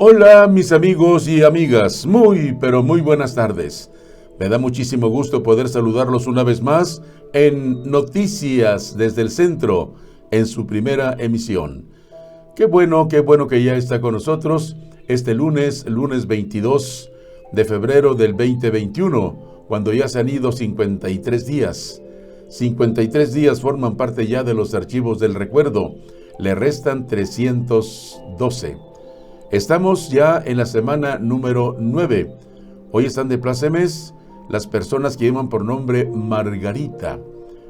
Hola mis amigos y amigas, muy pero muy buenas tardes. Me da muchísimo gusto poder saludarlos una vez más en Noticias desde el Centro, en su primera emisión. Qué bueno que ya está con nosotros este lunes 22 de febrero del 2021, cuando ya se han ido 53 días. 53 días forman parte ya de los archivos del recuerdo, le restan 312. Estamos ya en la semana número 9. Hoy están de plácemes las personas que llevan por nombre Margarita.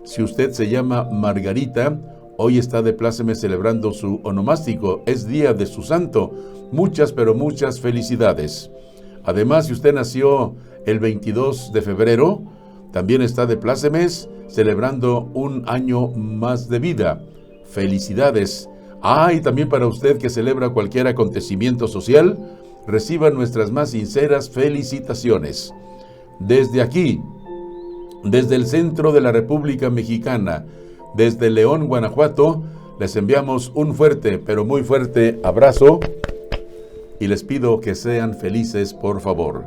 Si usted se llama Margarita, hoy está de plácemes celebrando su onomástico. Es día de su santo. Muchas, pero muchas felicidades. Además, si usted nació el 22 de febrero, también está de plácemes celebrando un año más de vida. Felicidades. Y también para usted que celebra cualquier acontecimiento social, reciba nuestras más sinceras felicitaciones. Desde aquí, desde el centro de la República Mexicana, desde León, Guanajuato, les enviamos un fuerte, pero muy fuerte abrazo y les pido que sean felices, por favor.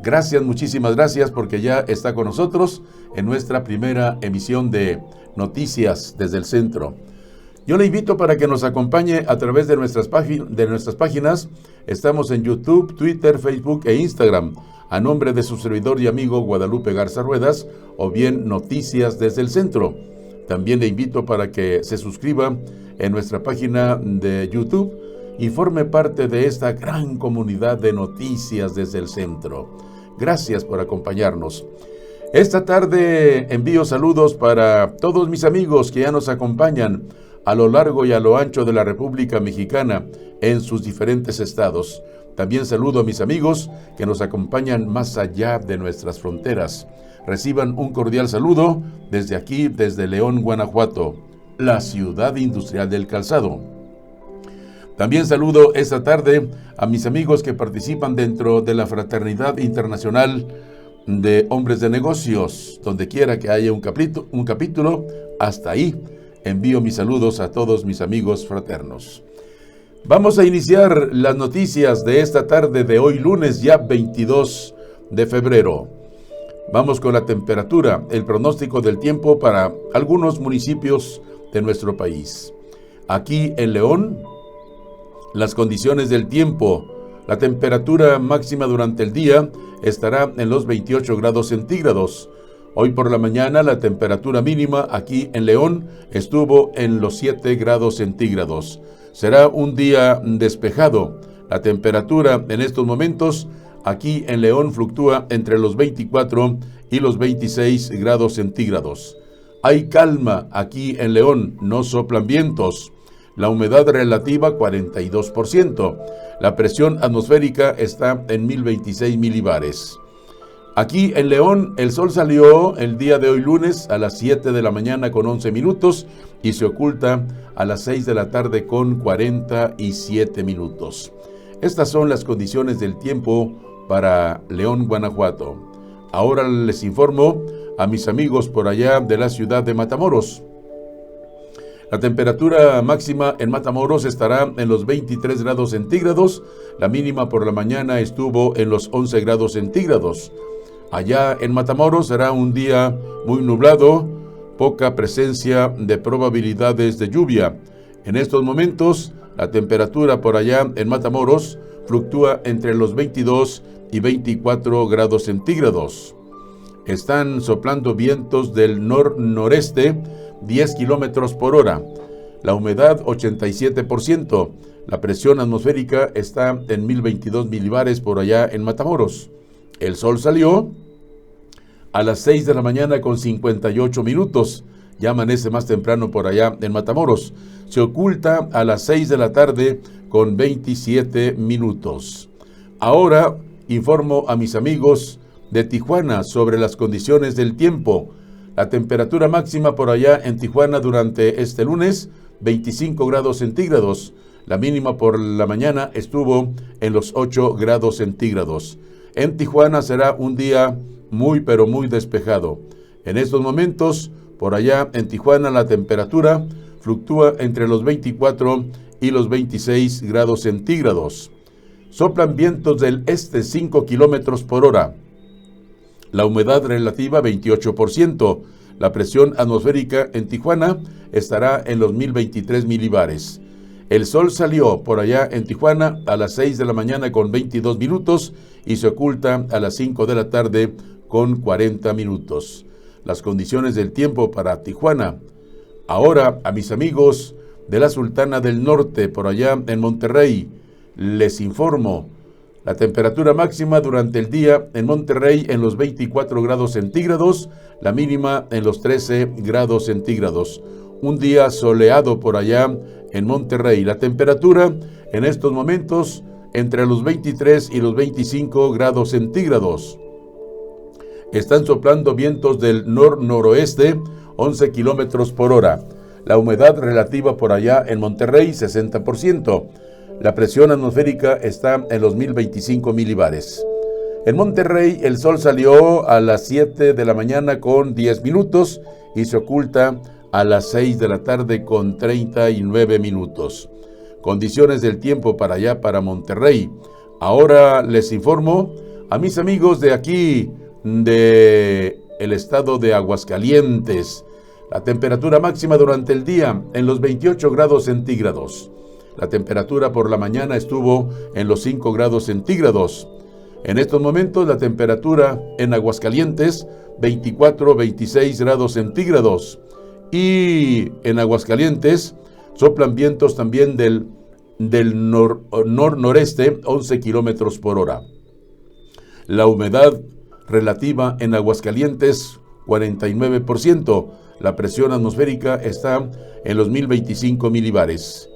Gracias, muchísimas gracias, porque ya está con nosotros en nuestra primera emisión de Noticias desde el Centro. Yo le invito para que nos acompañe a través de nuestras páginas. Estamos en YouTube, Twitter, Facebook e Instagram, a nombre de su servidor y amigo Guadalupe Garza Ruedas, o bien Noticias desde el Centro. También le invito para que se suscriba en nuestra página de YouTube y forme parte de esta gran comunidad de Noticias desde el Centro. Gracias por acompañarnos. Esta tarde envío saludos para todos mis amigos que ya nos acompañan a lo largo y a lo ancho de la República Mexicana, en sus diferentes estados. También saludo a mis amigos que nos acompañan más allá de nuestras fronteras. Reciban un cordial saludo desde aquí, desde León, Guanajuato, la ciudad industrial del calzado. También saludo esta tarde a mis amigos que participan dentro de la Fraternidad Internacional de Hombres de Negocios. Donde quiera que haya un capítulo, hasta ahí envío mis saludos a todos mis amigos fraternos. Vamos a iniciar las noticias de esta tarde de hoy lunes, ya 22 de febrero. Vamos con la temperatura, el pronóstico del tiempo para algunos municipios de nuestro país. Aquí en León, las condiciones del tiempo. La temperatura máxima durante el día estará en los 28 grados centígrados. Hoy por la mañana la temperatura mínima aquí en León estuvo en los 7 grados centígrados. Será un día despejado. La temperatura en estos momentos aquí en León fluctúa entre los 24 y los 26 grados centígrados. Hay calma aquí en León, no soplan vientos. La humedad relativa 42%. La presión atmosférica está en 1026 milibares. Aquí en León, el sol salió el día de hoy lunes a las 7 de la mañana con 11 minutos y se oculta a las 6 de la tarde con 47 minutos. Estas son las condiciones del tiempo para León, Guanajuato. Ahora les informo a mis amigos por allá de la ciudad de Matamoros. La temperatura máxima en Matamoros estará en los 23 grados centígrados. La mínima por la mañana estuvo en los 11 grados centígrados. Allá en Matamoros será un día muy nublado, poca presencia de probabilidades de lluvia. En estos momentos, la temperatura por allá en Matamoros fluctúa entre los 22 y 24 grados centígrados. Están soplando vientos del nor-noreste, 10 kilómetros por hora. La humedad 87%. La presión atmosférica está en 1022 milibares por allá en Matamoros. El sol salió a las 6 de la mañana con 58 minutos. Ya amanece más temprano por allá en Matamoros. Se oculta a las 6 de la tarde con 27 minutos. Ahora informo a mis amigos de Tijuana sobre las condiciones del tiempo. La temperatura máxima por allá en Tijuana durante este lunes, 25 grados centígrados. La mínima por la mañana estuvo en los 8 grados centígrados. En Tijuana será un día muy pero muy despejado. En estos momentos, por allá en Tijuana, la temperatura fluctúa entre los 24 y los 26 grados centígrados. Soplan vientos del este 5 kilómetros por hora. La humedad relativa 28%. La presión atmosférica en Tijuana estará en los 1023 milibares. El sol salió por allá en Tijuana a las 6 de la mañana con 22 minutos y se oculta a las 5 de la tarde con 40 minutos. Las condiciones del tiempo para Tijuana. Ahora, a mis amigos de la Sultana del Norte, por allá en Monterrey, les informo. La temperatura máxima durante el día en Monterrey en los 24 grados centígrados, la mínima en los 13 grados centígrados. Un día soleado por allá en Monterrey. La temperatura en estos momentos entre los 23 y los 25 grados centígrados. Están soplando vientos del noroeste, 11 kilómetros por hora. La humedad relativa por allá en Monterrey, 60%. La presión atmosférica está en los 1025 milibares. En Monterrey, el sol salió a las 7 de la mañana con 10 minutos y se oculta a las 6 de la tarde con 39 minutos. Condiciones del tiempo para allá, para Monterrey. Ahora les informo a mis amigos de aquí, de el estado de Aguascalientes. La temperatura máxima durante el día en los 28 grados centígrados. La temperatura por la mañana estuvo en los 5 grados centígrados. En estos momentos la temperatura en Aguascalientes 24-26 grados centígrados. Y en Aguascalientes soplan vientos también del noreste 11 kilómetros por hora. La humedad relativa en Aguascalientes 49%. La presión atmosférica está en los 1025 milibares.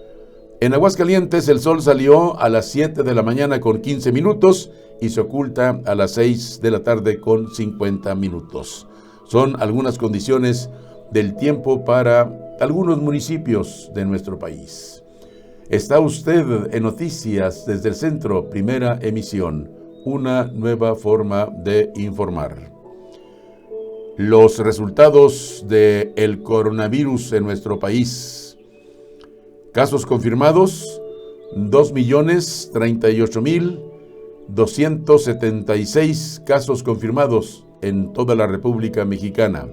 En Aguascalientes el sol salió a las 7 de la mañana con 15 minutos y se oculta a las 6 de la tarde con 50 minutos. Son algunas condiciones del tiempo para algunos municipios de nuestro país. Está usted en Noticias desde el Centro, primera emisión, una nueva forma de informar. Los resultados del coronavirus en nuestro país. Casos confirmados, 2.038.276 casos confirmados en toda la República Mexicana.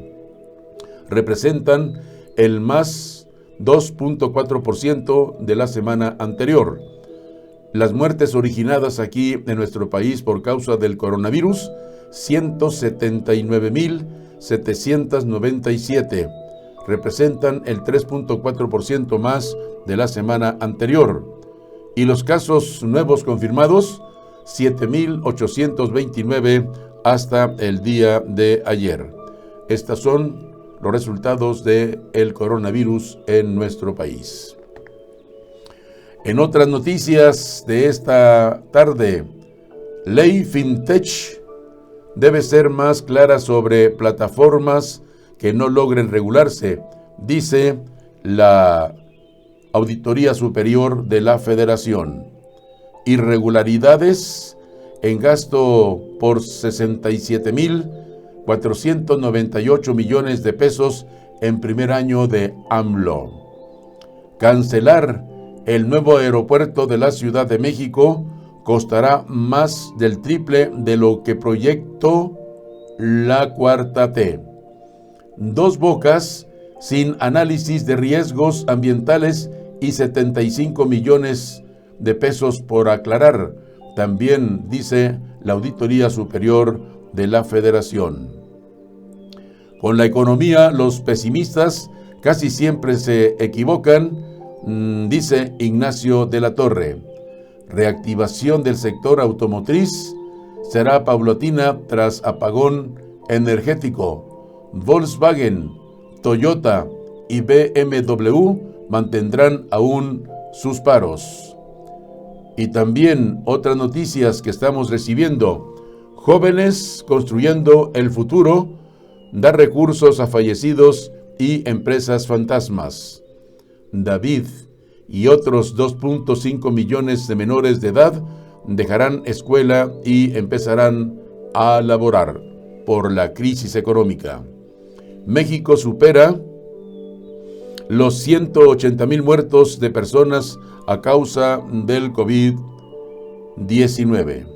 Representan el más 2.4% de la semana anterior. Las muertes originadas aquí en nuestro país por causa del coronavirus, 179.797. Representan el 3.4% más de la semana anterior. Y los casos nuevos confirmados, 7.829 hasta el día de ayer. Estas son los resultados del coronavirus en nuestro país. En otras noticias de esta tarde, ley FinTech debe ser más clara sobre plataformas que no logren regularse, dice la Auditoría Superior de la Federación. Irregularidades en gasto por 67.498 millones de pesos en primer año de AMLO. Cancelar el nuevo aeropuerto de la Ciudad de México costará más del triple de lo que proyectó la Cuarta T. Dos Bocas sin análisis de riesgos ambientales y 75 millones de pesos por aclarar, también dice la Auditoría Superior de la Federación. Con la economía, los pesimistas casi siempre se equivocan, dice Ignacio de la Torre. Reactivación del sector automotriz será paulatina tras apagón energético. Volkswagen, Toyota y BMW mantendrán aún sus paros. Y también otras noticias que estamos recibiendo. Jóvenes construyendo el futuro, dar recursos a fallecidos y empresas fantasmas. David y otros 2.5 millones de menores de edad dejarán escuela y empezarán a laborar por la crisis económica. México supera los 180,000 muertos de personas a causa del COVID-19. 19.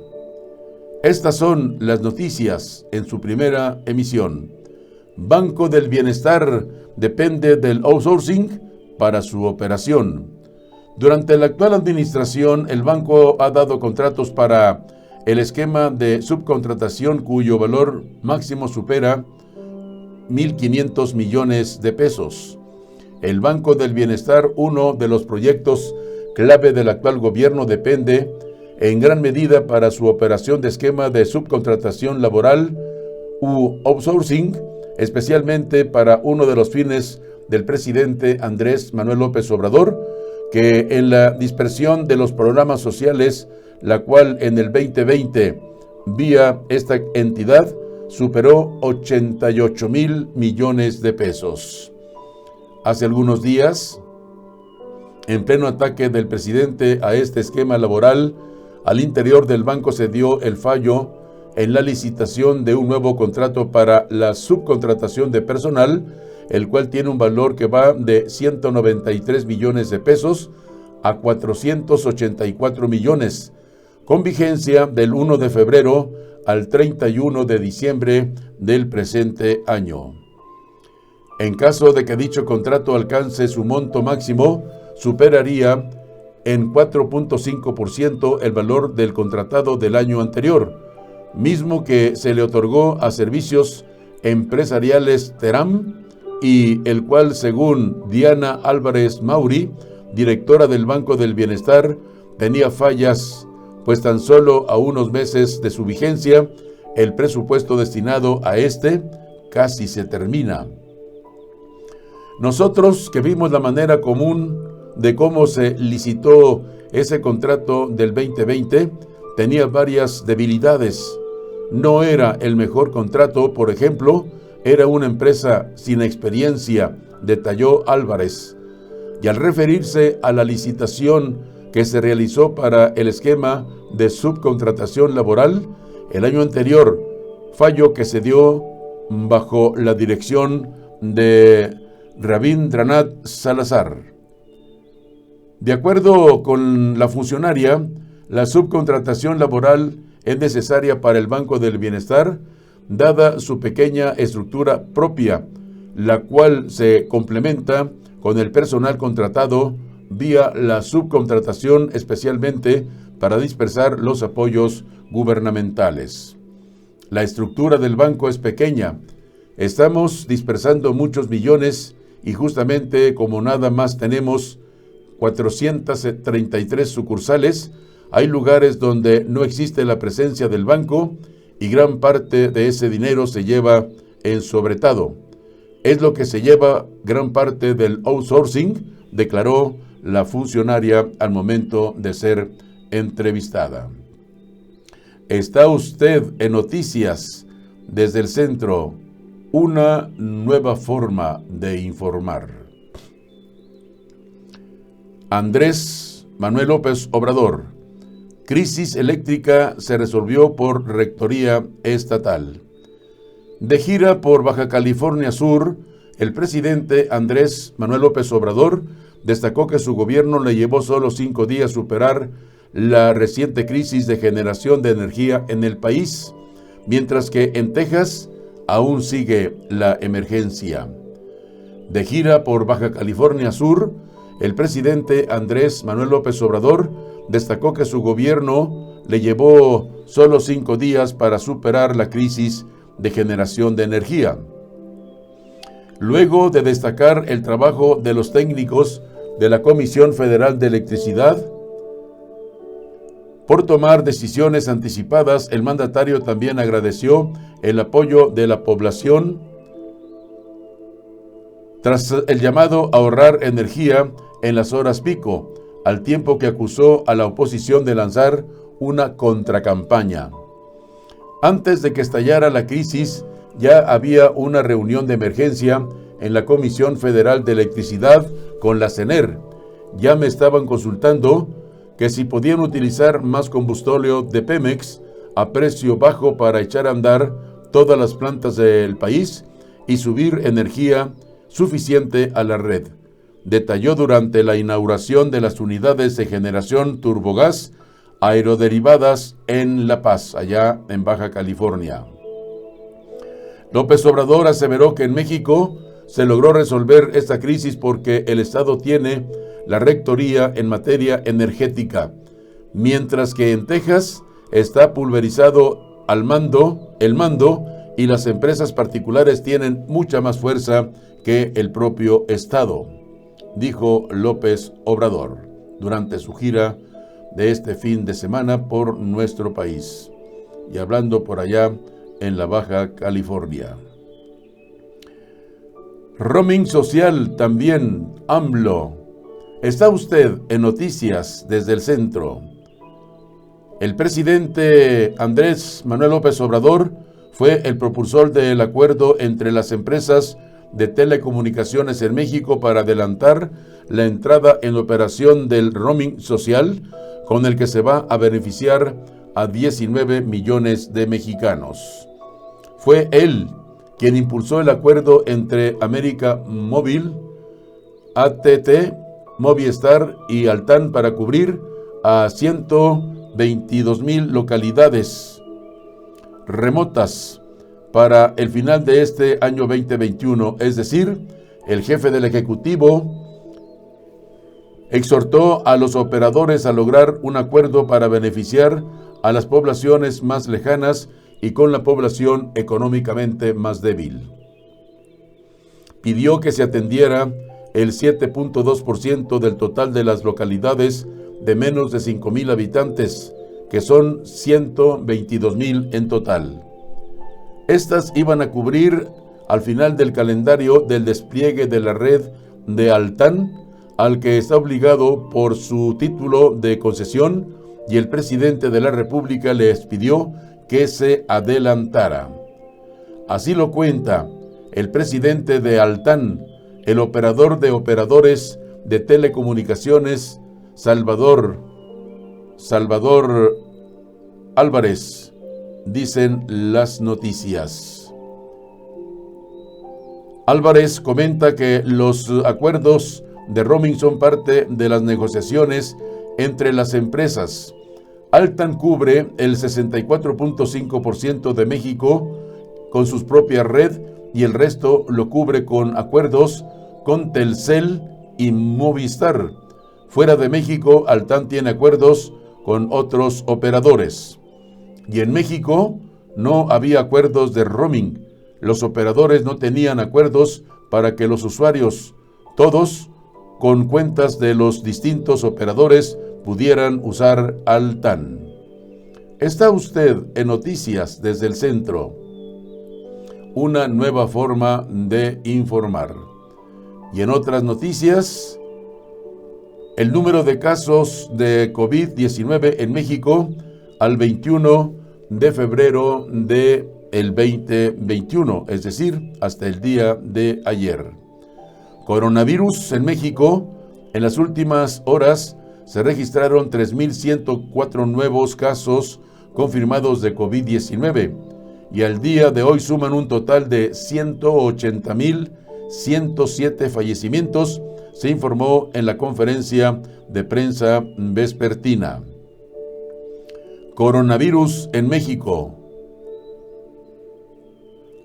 Estas son las noticias en su primera emisión. Banco del Bienestar depende del outsourcing para su operación. Durante la actual administración, el banco ha dado contratos para el esquema de subcontratación cuyo valor máximo supera 1.500 millones de pesos. El Banco del Bienestar, uno de los proyectos clave del actual gobierno, depende en gran medida para su operación de esquema de subcontratación laboral u outsourcing, especialmente para uno de los fines del presidente Andrés Manuel López Obrador, que en la dispersión de los programas sociales, la cual en el 2020, vía esta entidad, superó 88,000 millones de pesos. Hace algunos días, en pleno ataque del presidente a este esquema laboral, al interior del banco se dio el fallo en la licitación de un nuevo contrato para la subcontratación de personal, el cual tiene un valor que va de 193 millones de pesos a 484 millones, con vigencia del 1 de febrero al 31 de diciembre del presente año. En caso de que dicho contrato alcance su monto máximo, superaría en 4.5% el valor del contratado del año anterior, mismo que se le otorgó a Servicios Empresariales Teram, y el cual, según Diana Álvarez Mauri, directora del Banco del Bienestar, tenía fallas, pues tan solo a unos meses de su vigencia, el presupuesto destinado a este casi se termina. Nosotros, que vimos la manera común de cómo se licitó ese contrato del 2020, tenía varias debilidades. No era el mejor contrato, por ejemplo, era una empresa sin experiencia, detalló Álvarez. Y al referirse a la licitación que se realizó para el esquema de subcontratación laboral el año anterior, fallo que se dio bajo la dirección de Rabindranath Salazar. De acuerdo con la funcionaria, la subcontratación laboral es necesaria para el Banco del Bienestar, dada su pequeña estructura propia, la cual se complementa con el personal contratado vía la subcontratación, especialmente para dispersar los apoyos gubernamentales. La estructura del banco es pequeña. Estamos dispersando muchos millones y justamente como nada más tenemos 433 sucursales, hay lugares donde no existe la presencia del banco y gran parte de ese dinero se lleva en sobretado. Es lo que se lleva gran parte del outsourcing, declaró la funcionaria al momento de ser entrevistada. Está usted en Noticias desde el Centro, una nueva forma de informar. Andrés Manuel López Obrador. Crisis eléctrica se resolvió por Rectoría Estatal. De gira por Baja California Sur, el presidente Andrés Manuel López Obrador destacó que su gobierno le llevó solo 5 días superar la reciente crisis de generación de energía en el país, mientras que en Texas aún sigue la emergencia. De gira por Baja California Sur, el presidente Andrés Manuel López Obrador destacó que su gobierno le llevó solo 5 días para superar la crisis de generación de energía. Luego de destacar el trabajo de los técnicos de la Comisión Federal de Electricidad por tomar decisiones anticipadas, el mandatario también agradeció el apoyo de la población tras el llamado a ahorrar energía en las horas pico, al tiempo que acusó a la oposición de lanzar una contracampaña. Antes de que estallara la crisis, ya había una reunión de emergencia en la Comisión Federal de Electricidad con la CENER. Ya me estaban consultando que si podían utilizar más combustible de Pemex a precio bajo para echar a andar todas las plantas del país y subir energía suficiente a la red. Detalló durante la inauguración de las unidades de generación turbogás aeroderivadas en La Paz, allá en Baja California. López Obrador aseveró que en México se logró resolver esta crisis porque el Estado tiene la rectoría en materia energética, mientras que en Texas está pulverizado el mando y las empresas particulares tienen mucha más fuerza que el propio Estado, dijo López Obrador durante su gira de este fin de semana por nuestro país y hablando por allá en la Baja California. Roaming social también, AMLO. Está usted en Noticias desde el Centro. El presidente Andrés Manuel López Obrador fue el propulsor del acuerdo entre las empresas de telecomunicaciones en México para adelantar la entrada en operación del roaming social, con el que se va a beneficiar a 19 millones de mexicanos. Fue él quien impulsó el acuerdo entre América Móvil, AT&T, Movistar y Altán para cubrir a 122,000 localidades remotas para el final de este año 2021, es decir, el jefe del Ejecutivo exhortó a los operadores a lograr un acuerdo para beneficiar a las poblaciones más lejanas y con la población económicamente más débil. Pidió que se atendiera el 7.2% del total de las localidades de menos de 5,000 habitantes, que son 122,000 en total. Estas iban a cubrir al final del calendario del despliegue de la red de Altán, al que está obligado por su título de concesión, y el presidente de la República les pidió que se adelantara. Así lo cuenta el presidente de Altán, el operador de operadores de telecomunicaciones, Salvador Álvarez, dicen las noticias. Álvarez comenta que los acuerdos de roaming son parte de las negociaciones entre las empresas. Altán cubre el 64.5% de México con su propia red y el resto lo cubre con acuerdos con Telcel y Movistar. Fuera de México, Altán tiene acuerdos con otros operadores. Y en México no había acuerdos de roaming. Los operadores no tenían acuerdos para que los usuarios, todos con cuentas de los distintos operadores, pudieran usar Altán. Está usted en Noticias desde el Centro, una nueva forma de informar. Y en otras noticias, el número de casos de COVID-19 en México al 21 de febrero del 2021, es decir, hasta el día de ayer. Coronavirus en México, en las últimas horas se registraron 3,104 nuevos casos confirmados de COVID-19 y al día de hoy suman un total de 180,107 fallecimientos, se informó en la conferencia de prensa vespertina. Coronavirus en México.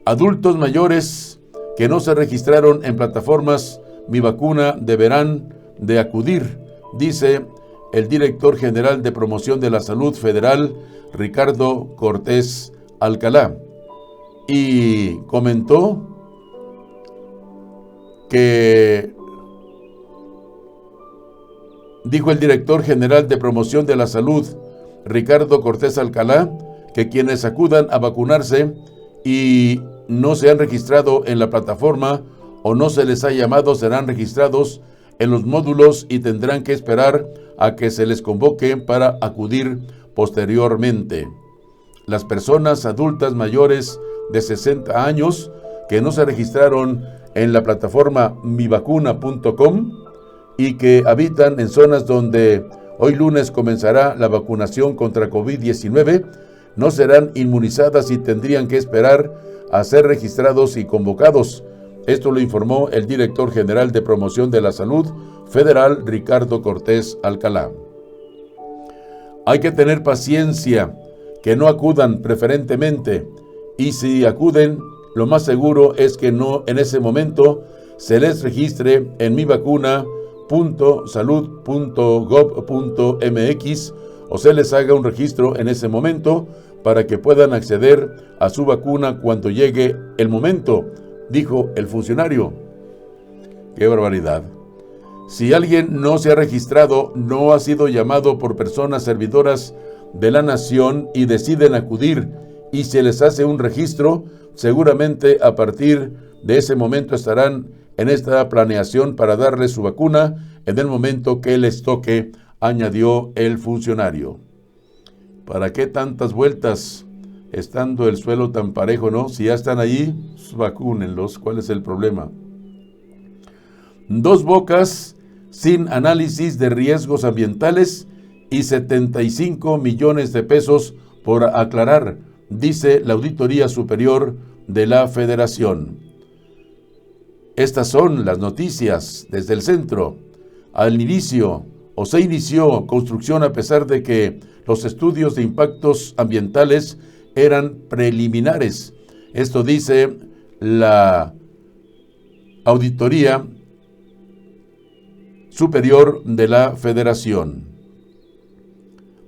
Adultos mayores que no se registraron en plataformas Mi Vacuna deberán de acudir, dice el director general de Promoción de la Salud Federal, Ricardo Cortés Alcalá, y comentó que dijo el director general de Promoción de la Salud, Ricardo Cortés Alcalá, que quienes acudan a vacunarse y no se han registrado en la plataforma o no se les ha llamado serán registrados en los módulos y tendrán que esperar a que se les convoque para acudir posteriormente. Las personas adultas mayores de 60 años que no se registraron en la plataforma mivacuna.com y que habitan en zonas donde hoy lunes comenzará la vacunación contra COVID-19 no serán inmunizadas y tendrían que esperar a ser registrados y convocados. Esto lo informó el director general de Promoción de la Salud Federal, Ricardo Cortés Alcalá. Hay que tener paciencia, que no acudan preferentemente, y si acuden, lo más seguro es que no en ese momento se les registre en mivacuna.salud.gov.mx o se les haga un registro en ese momento para que puedan acceder a su vacuna cuando llegue el momento, dijo el funcionario. ¡Qué barbaridad! Si alguien no se ha registrado, no ha sido llamado por personas servidoras de la nación y deciden acudir y se les hace un registro, seguramente a partir de ese momento estarán en esta planeación para darles su vacuna en el momento que les toque, añadió el funcionario. ¿Para qué tantas vueltas estando el suelo tan parejo, no? Si ya están allí, vacúnenlos. ¿Cuál es el problema? Dos Bocas sin análisis de riesgos ambientales y 75 millones de pesos por aclarar, dice la Auditoría Superior de la Federación. Estas son las noticias desde el centro. Al inicio, o se inició construcción a pesar de que los estudios de impactos ambientales eran preliminares. Esto dice la Auditoría Superior de la Federación.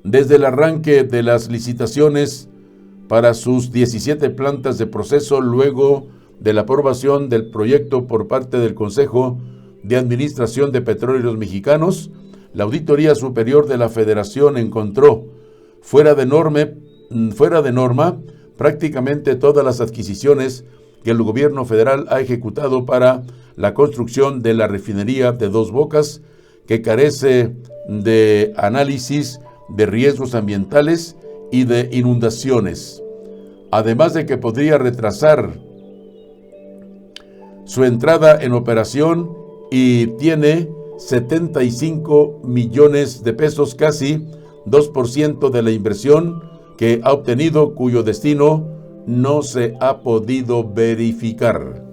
Desde el arranque de las licitaciones para sus 17 plantas de proceso, luego de la aprobación del proyecto por parte del Consejo de Administración de Petróleos Mexicanos, la Auditoría Superior de la Federación encontró fuera de norma prácticamente todas las adquisiciones que el gobierno federal ha ejecutado para la construcción de la refinería de Dos Bocas, que carece de análisis de riesgos ambientales y de inundaciones, además de que podría retrasar su entrada en operación y tiene 75 millones de pesos, casi 2% de la inversión que ha obtenido, cuyo destino no se ha podido verificar.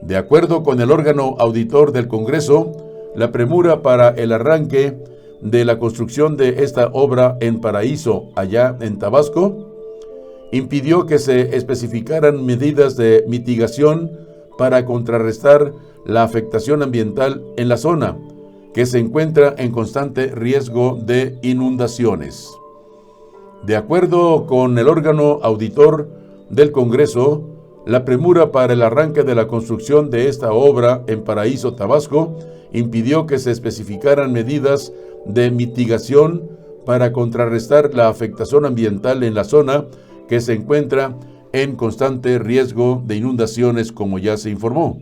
De acuerdo con el órgano auditor del Congreso, la premura para el arranque de la construcción de esta obra en Paraíso, allá en Tabasco, impidió que se especificaran medidas de mitigación para contrarrestar la afectación ambiental en la zona, que se encuentra en constante riesgo de inundaciones. De acuerdo con el órgano auditor del Congreso, la premura para el arranque de la construcción de esta obra en Paraíso, Tabasco, impidió que se especificaran medidas de mitigación para contrarrestar la afectación ambiental en la zona, que se encuentra en constante riesgo de inundaciones, como ya se informó.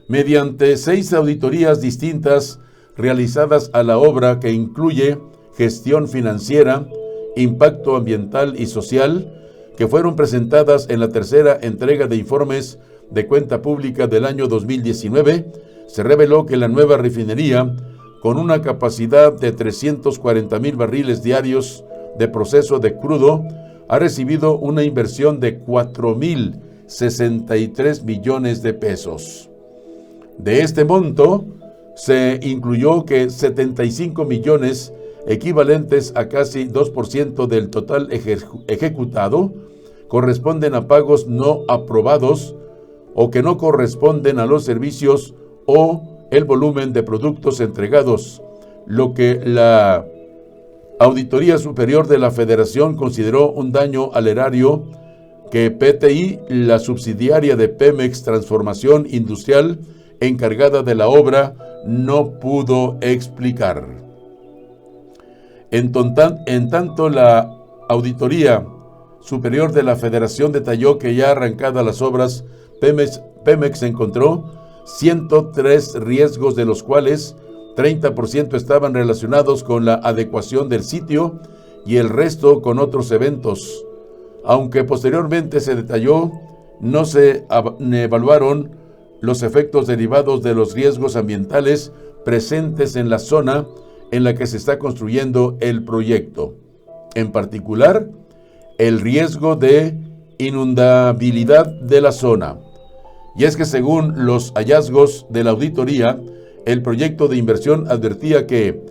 Mediante 6 auditorías distintas realizadas a la obra, que incluye gestión financiera, impacto ambiental y social, que fueron presentadas en la tercera entrega de informes de cuenta pública del año 2019, se reveló que la nueva refinería, con una capacidad de 340,000 barriles diarios de proceso de crudo, ha recibido una inversión de 4,063 millones de pesos. De este monto, se incluyó que 75 millones, equivalentes a casi 2% del total ejecutado, corresponden a pagos no aprobados o que no corresponden a los servicios o el volumen de productos entregados, lo que la Auditoría Superior de la Federación consideró un daño al erario que PTI, la subsidiaria de Pemex Transformación Industrial encargada de la obra, no pudo explicar. En tanto, la Auditoría Superior de la Federación detalló que ya arrancadas las obras, Pemex encontró 103 riesgos, de los cuales 30% estaban relacionados con la adecuación del sitio y el resto con otros eventos. Aunque posteriormente se detalló, no se evaluaron los efectos derivados de los riesgos ambientales presentes en la zona en la que se está construyendo el proyecto. En particular, el riesgo de inundabilidad de la zona. Y es que según los hallazgos de la auditoría, el proyecto de inversión advertía que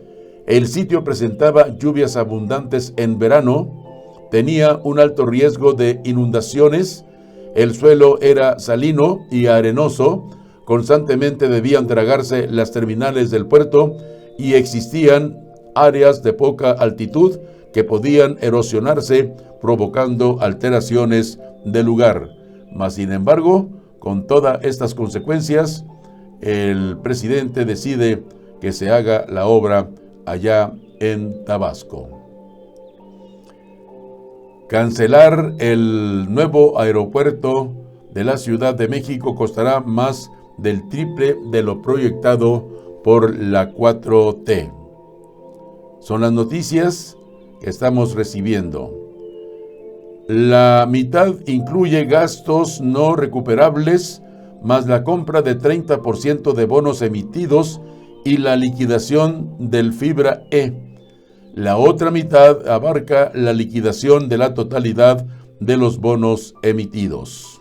El sitio presentaba lluvias abundantes en verano, tenía un alto riesgo de inundaciones, el suelo era salino y arenoso, constantemente debían dragarse las terminales del puerto y existían áreas de poca altitud que podían erosionarse, provocando alteraciones del lugar. Mas, sin embargo, con todas estas consecuencias, el presidente decide que se haga la obra allá en Tabasco. Cancelar el nuevo aeropuerto de la Ciudad de México costará más del triple de lo proyectado por la 4T. Son las noticias que estamos recibiendo. La mitad incluye gastos no recuperables, más la compra de 30% de bonos emitidos y la liquidación del Fibra E. La otra mitad abarca la liquidación de la totalidad de los bonos emitidos.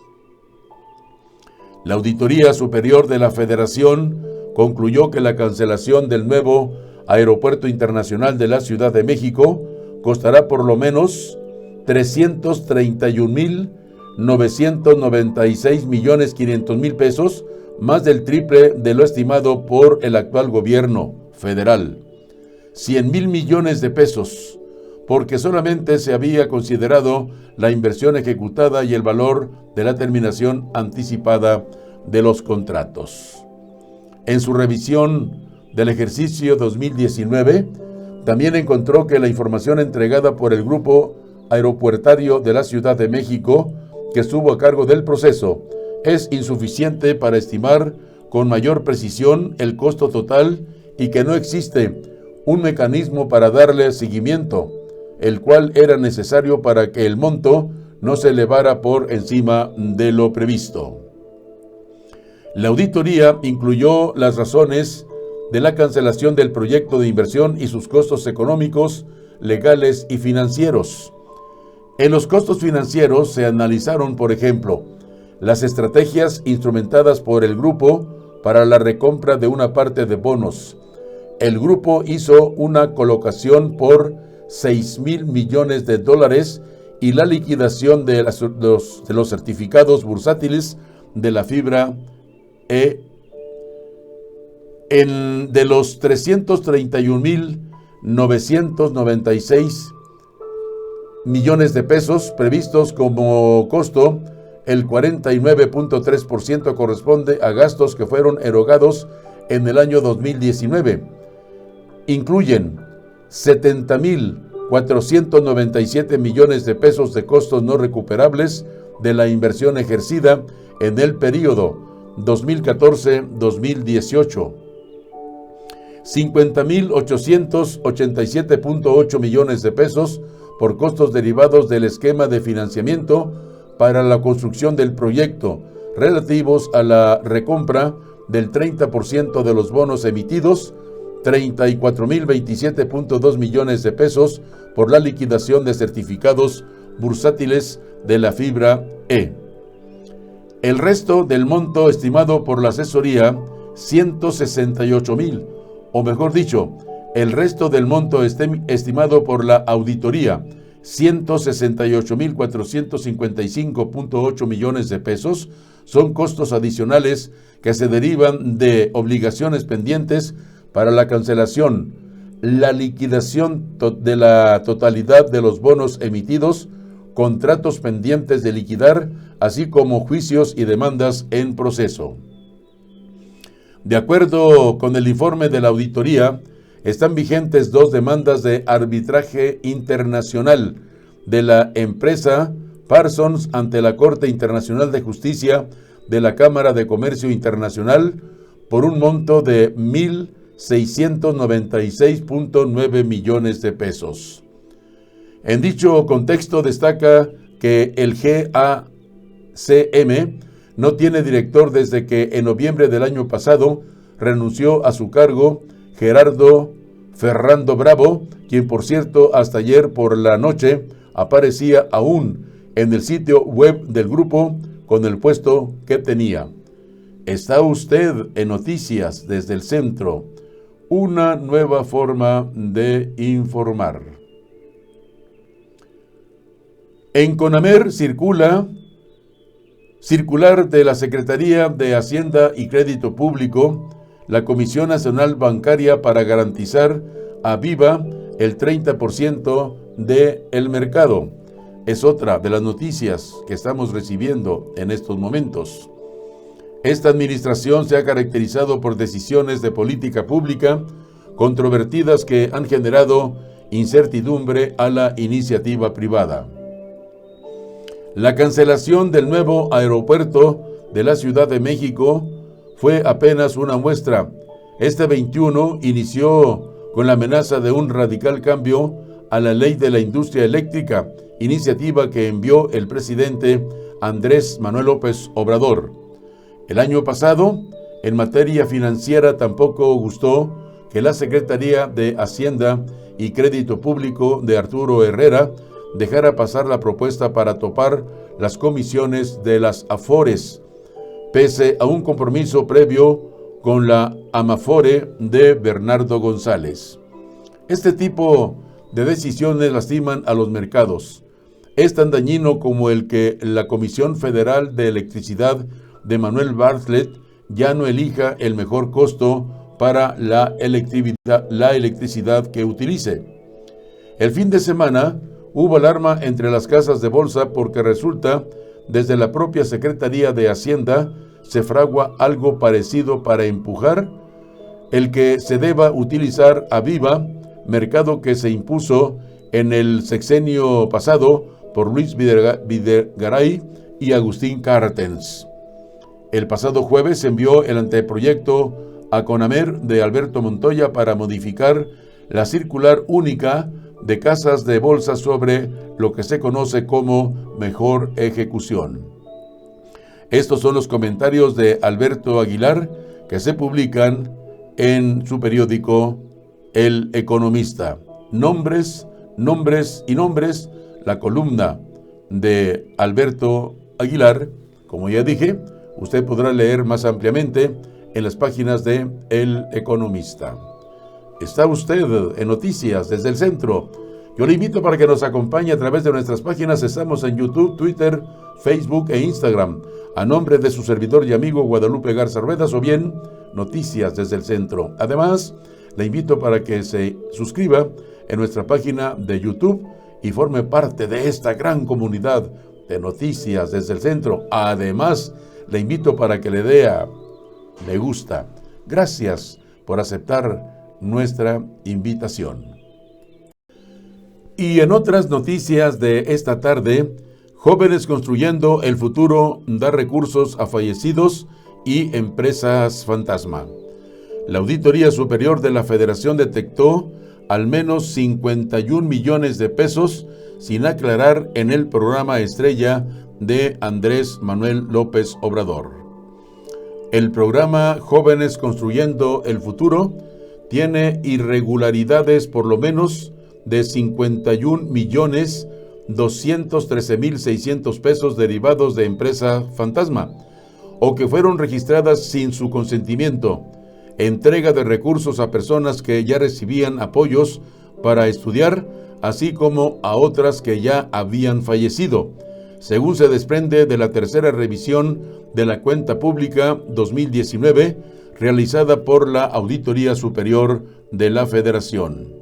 La Auditoría Superior de la Federación concluyó que la cancelación del nuevo Aeropuerto Internacional de la Ciudad de México costará por lo menos 331,996,500,000 pesos, más del triple de lo estimado por el actual gobierno federal. 100,000 millones de pesos, porque solamente se había considerado la inversión ejecutada y el valor de la terminación anticipada de los contratos. En su revisión del ejercicio 2019, también encontró que la información entregada por el Grupo Aeropuertario de la Ciudad de México, que estuvo a cargo del proceso, es insuficiente para estimar con mayor precisión el costo total y que no existe un mecanismo para darle seguimiento, el cual era necesario para que el monto no se elevara por encima de lo previsto. La auditoría incluyó las razones de la cancelación del proyecto de inversión y sus costos económicos, legales y financieros. En los costos financieros se analizaron, por ejemplo, las estrategias instrumentadas por el grupo para la recompra de una parte de bonos. El grupo hizo una colocación por 6,000 millones de dólares y la liquidación de los certificados bursátiles de la Fibra E. De los 331,996 millones de pesos previstos como costo, el 49.3% corresponde a gastos que fueron erogados en el año 2019. Incluyen 70,497 millones de pesos de costos no recuperables de la inversión ejercida en el periodo 2014-2018. 50,887.8 millones de pesos por costos derivados del esquema de financiamiento para la construcción del proyecto, relativos a la recompra del 30% de los bonos emitidos, 34,027.2 millones de pesos por la liquidación de certificados bursátiles de la Fibra E. El resto del monto estimado por la asesoría, 168,000, o mejor dicho, el resto del monto estimado por la auditoría, 168,455.8 millones de pesos, son costos adicionales que se derivan de obligaciones pendientes para la cancelación, la liquidación de la totalidad de los bonos emitidos, contratos pendientes de liquidar, así como juicios y demandas en proceso. De acuerdo con el informe de la auditoría, están vigentes 2 demandas de arbitraje internacional de la empresa Parsons ante la Corte Internacional de Justicia de la Cámara de Comercio Internacional por un monto de 1,696.9 millones de pesos. En dicho contexto destaca que el GACM no tiene director desde que en noviembre del año pasado renunció a su cargo Gerardo Ferrando Bravo, quien por cierto hasta ayer por la noche aparecía aún en el sitio web del grupo con el puesto que tenía. Está usted en Noticias desde el Centro, una nueva forma de informar. En CONAMER circular de la Secretaría de Hacienda y Crédito Público, la Comisión Nacional Bancaria para garantizar a Viva el 30% del mercado. Es otra de las noticias que estamos recibiendo en estos momentos. Esta administración se ha caracterizado por decisiones de política pública controvertidas que han generado incertidumbre a la iniciativa privada. La cancelación del nuevo aeropuerto de la Ciudad de México fue apenas una muestra. Este 21 inició con la amenaza de un radical cambio a la ley de la industria eléctrica, iniciativa que envió el presidente Andrés Manuel López Obrador. El año pasado, en materia financiera, tampoco gustó que la Secretaría de Hacienda y Crédito Público de Arturo Herrera dejara pasar la propuesta para topar las comisiones de las Afores, pese a un compromiso previo con la Amafore de Bernardo González. Este tipo de decisiones lastiman a los mercados. Es tan dañino como el que la Comisión Federal de Electricidad de Manuel Bartlett ya no elija el mejor costo para la electricidad que utilice. El fin de semana hubo alarma entre las casas de bolsa porque resulta, desde la propia Secretaría de Hacienda, se fragua algo parecido para empujar el que se deba utilizar a Viva, mercado que se impuso en el sexenio pasado por Luis Videgaray y Agustín Carstens. El pasado jueves se envió el anteproyecto a CONAMER de Alberto Montoya para modificar la circular única de casas de bolsa sobre lo que se conoce como mejor ejecución. Estos son los comentarios de Alberto Aguilar que se publican en su periódico El Economista. Nombres, la columna de Alberto Aguilar, como ya dije, usted podrá leer más ampliamente en las páginas de El Economista. Está usted en Noticias desde el Centro. Yo le invito para que nos acompañe a través de nuestras páginas. Estamos en YouTube, Twitter, Facebook e Instagram. A nombre de su servidor y amigo Guadalupe Garza Ruedas, o bien Noticias desde el Centro. Además, le invito para que se suscriba en nuestra página de YouTube y forme parte de esta gran comunidad de Noticias desde el Centro. Además, le invito para que le dé a me gusta. Gracias por aceptar nuestra invitación. Y en otras noticias de esta tarde, Jóvenes Construyendo el Futuro da recursos a fallecidos y empresas fantasma. La Auditoría Superior de la Federación detectó al menos 51 millones de pesos sin aclarar en el programa estrella de Andrés Manuel López Obrador. El programa Jóvenes Construyendo el Futuro tiene irregularidades por lo menos de 51.213.600 pesos derivados de empresa fantasma o que fueron registradas sin su consentimiento, entrega de recursos a personas que ya recibían apoyos para estudiar, así como a otras que ya habían fallecido, según se desprende de la tercera revisión de la cuenta pública 2019 realizada por la Auditoría Superior de la Federación.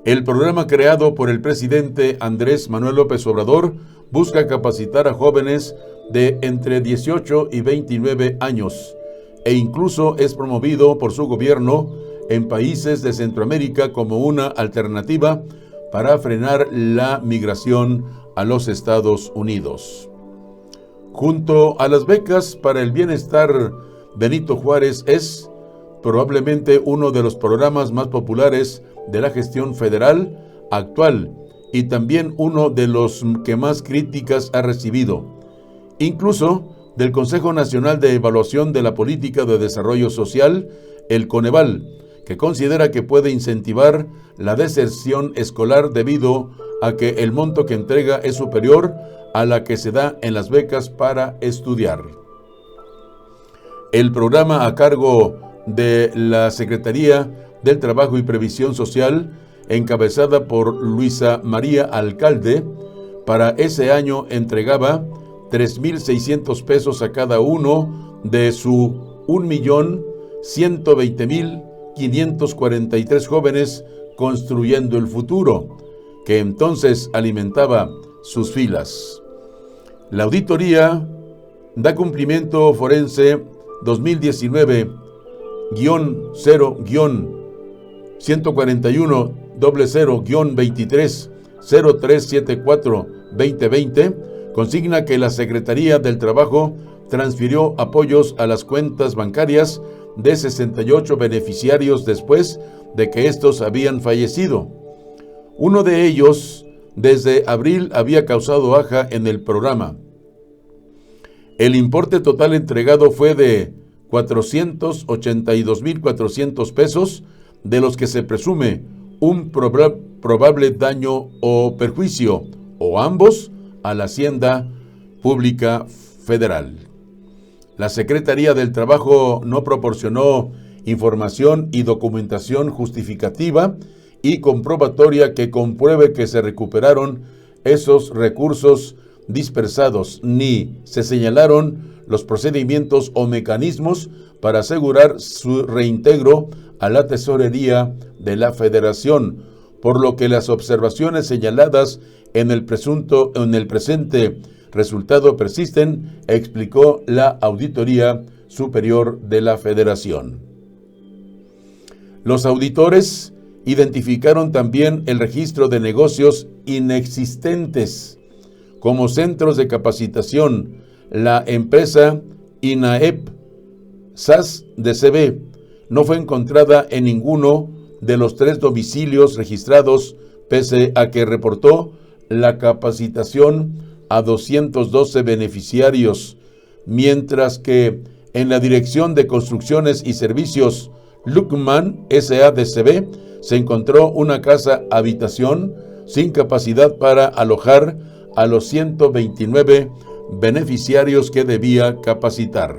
El programa creado por el presidente Andrés Manuel López Obrador busca capacitar a jóvenes de entre 18 y 29 años e incluso es promovido por su gobierno en países de Centroamérica como una alternativa para frenar la migración a los Estados Unidos. Junto a las becas para el bienestar, Benito Juárez es probablemente uno de los programas más populares de la gestión federal actual y también uno de los que más críticas ha recibido, incluso del Consejo Nacional de Evaluación de la Política de Desarrollo Social, el Coneval, que considera que puede incentivar la deserción escolar debido a que el monto que entrega es superior a la que se da en las becas para estudiar. El programa a cargo de la Secretaría del Trabajo y Previsión Social, encabezada por Luisa María Alcalde, para ese año entregaba 3,600 pesos a cada uno de su 1,120,543 jóvenes construyendo el futuro, que entonces alimentaba sus filas. La auditoría da cumplimiento forense 2019-0-141-00-230374-2020 consigna que la Secretaría del Trabajo transfirió apoyos a las cuentas bancarias de 68 beneficiarios después de que estos habían fallecido. Uno de ellos, desde abril, había causado baja en el programa. El importe total entregado fue de 482,400 pesos, de los que se presume un probable daño o perjuicio, o ambos, a la Hacienda Pública Federal. La Secretaría del Trabajo no proporcionó información y documentación justificativa y comprobatoria que compruebe que se recuperaron esos recursos dispersados, ni se señalaron los procedimientos o mecanismos para asegurar su reintegro a la tesorería de la Federación, por lo que las observaciones señaladas en el presente resultado persisten, explicó la Auditoría Superior de la Federación. Los auditores identificaron también el registro de negocios inexistentes como centros de capacitación. La empresa INAEP SAS DCB no fue encontrada en ninguno de los 3 domicilios registrados, pese a que reportó la capacitación a 212 beneficiarios, mientras que en la Dirección de Construcciones y Servicios Luckman SADCB se encontró una casa habitación sin capacidad para alojar a los 129 beneficiarios que debía capacitar.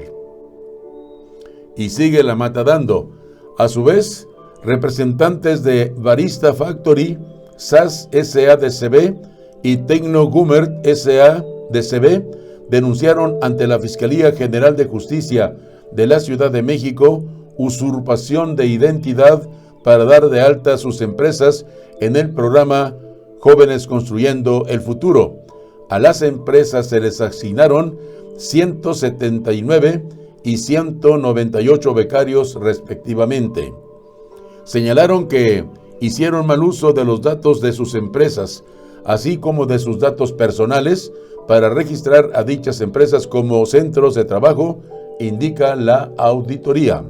Y sigue la mata dando. A su vez, representantes de Barista Factory, SAS SADCB y Tecnogumert SADCB denunciaron ante la Fiscalía General de Justicia de la Ciudad de México usurpación de identidad para dar de alta sus empresas en el programa Jóvenes Construyendo el Futuro. A las empresas se les asignaron 179 y 198 becarios respectivamente. Señalaron que hicieron mal uso de los datos de sus empresas, así como de sus datos personales, para registrar a dichas empresas como centros de trabajo, indica la auditoría.